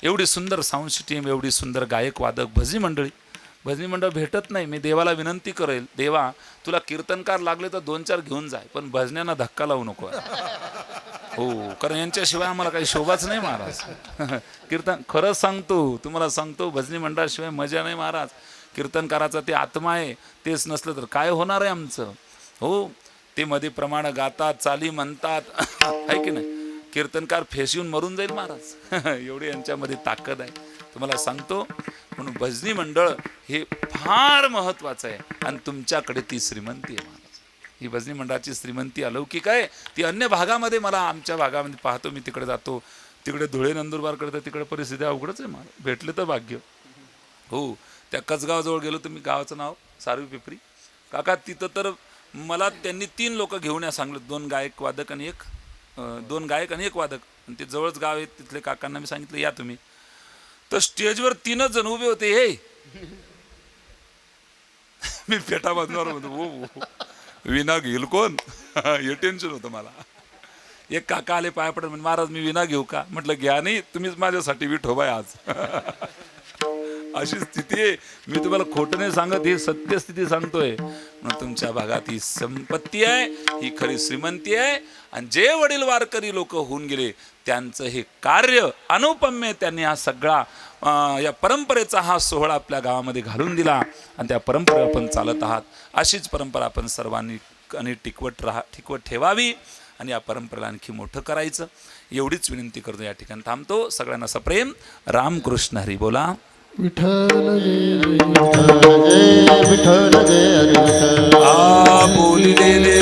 एवढी सुंदर साऊंड सिस्टीम, एवढी सुंदर गायक वादक, भजनी मंडळ भेटत नाही. मी देवाला विनंती करेल, देवा तुला कीर्तनकार लागले तर 2-4 घेऊन जाय, पण भजन्यांना धक्का लावू नको. हो, कारण यांच्याशिवाय आम्हाला काही शोभाच नाही महाराज. कीर्तन खरंच सांगतो, तुम्हाला सांगतो, भजनी मंडळाशिवाय मजा नाही महाराज. कीर्तनकाराचा ते आत्मा आहे, तेच नसलं तर काय होणार आहे आमचं. हो, ते मध्ये प्रमाण गातात, चाली म्हणतात, आहे की नाही. कीर्तनकार फेस येऊन मरून जाईल महाराज, एवढी यांच्यामध्ये ताकद आहे तुम्हाला सांगतो. म्हणून भजनी मंडळ हे फार महत्त्वाचं आहे. आणि तुमच्याकडे ती श्रीमंती आहे महाराज. ही भजनी मंडळाची श्रीमंती अलौकिक आहे. ती अन्य भागामध्ये, मला आमच्या भागामध्ये पाहतो, मी तिकडे जातो, तिकडे धुळे नंदुरबारकडे, तर तिकडे परिस्थिती अवघडच आहे महाराज. भेटले तर भाग्य. हो, त्या कसगावजवळ गेलो, तुम्ही गावाचं नाव सारवी पिपरी काका, तिथं तर मला त्यांनी 3 लोक घेऊन या सांगले, 2 गायक वादक आणि 2 गायक आणि 1 वादक. आणि ते जवळच गाव आहे, तिथले काकांना मी सांगितलं या तुम्ही. तर स्टेजवर 3च जण उभे होते. हे मी पेटा बांधणार होतो. हो, विना घेईल कोण, हे टेन्शन होतं मला. एक काका आले पाया पडत, म्हणजे महाराज मी विना घेऊ का? म्हटलं घ्या, नाही तुम्हीच माझ्यासाठी विठोबाय आज. अशी स्थिती आहे. मी तुम्हाला खोटं नाही सांगत, ही सत्यस्थिती सांगतोय. म्हणून तुमच्या भागात ही संपत्ती आहे, ही खरी श्रीमंती आहे. आणि जे वडील वारकरी लोक होऊन गेले, त्यांचं हे कार्य अनुपम्य. त्यांनी हा सगळा या परंपरेचा हा सोहळा आपल्या गावामध्ये घालून दिला आणि त्या परंपरेवर आपण चालत आहात. अशीच परंपरा आपण सर्वांनी आणि टिकवत ठेवावी आणि या परंपरेला आणखी मोठं करायचं, एवढीच विनंती करतो. या ठिकाणी थांबतो. सगळ्यांना सप्रेम रामकृष्ण हरी बोला. विठ्ठल जय विठ्ठल जय बोलिलेले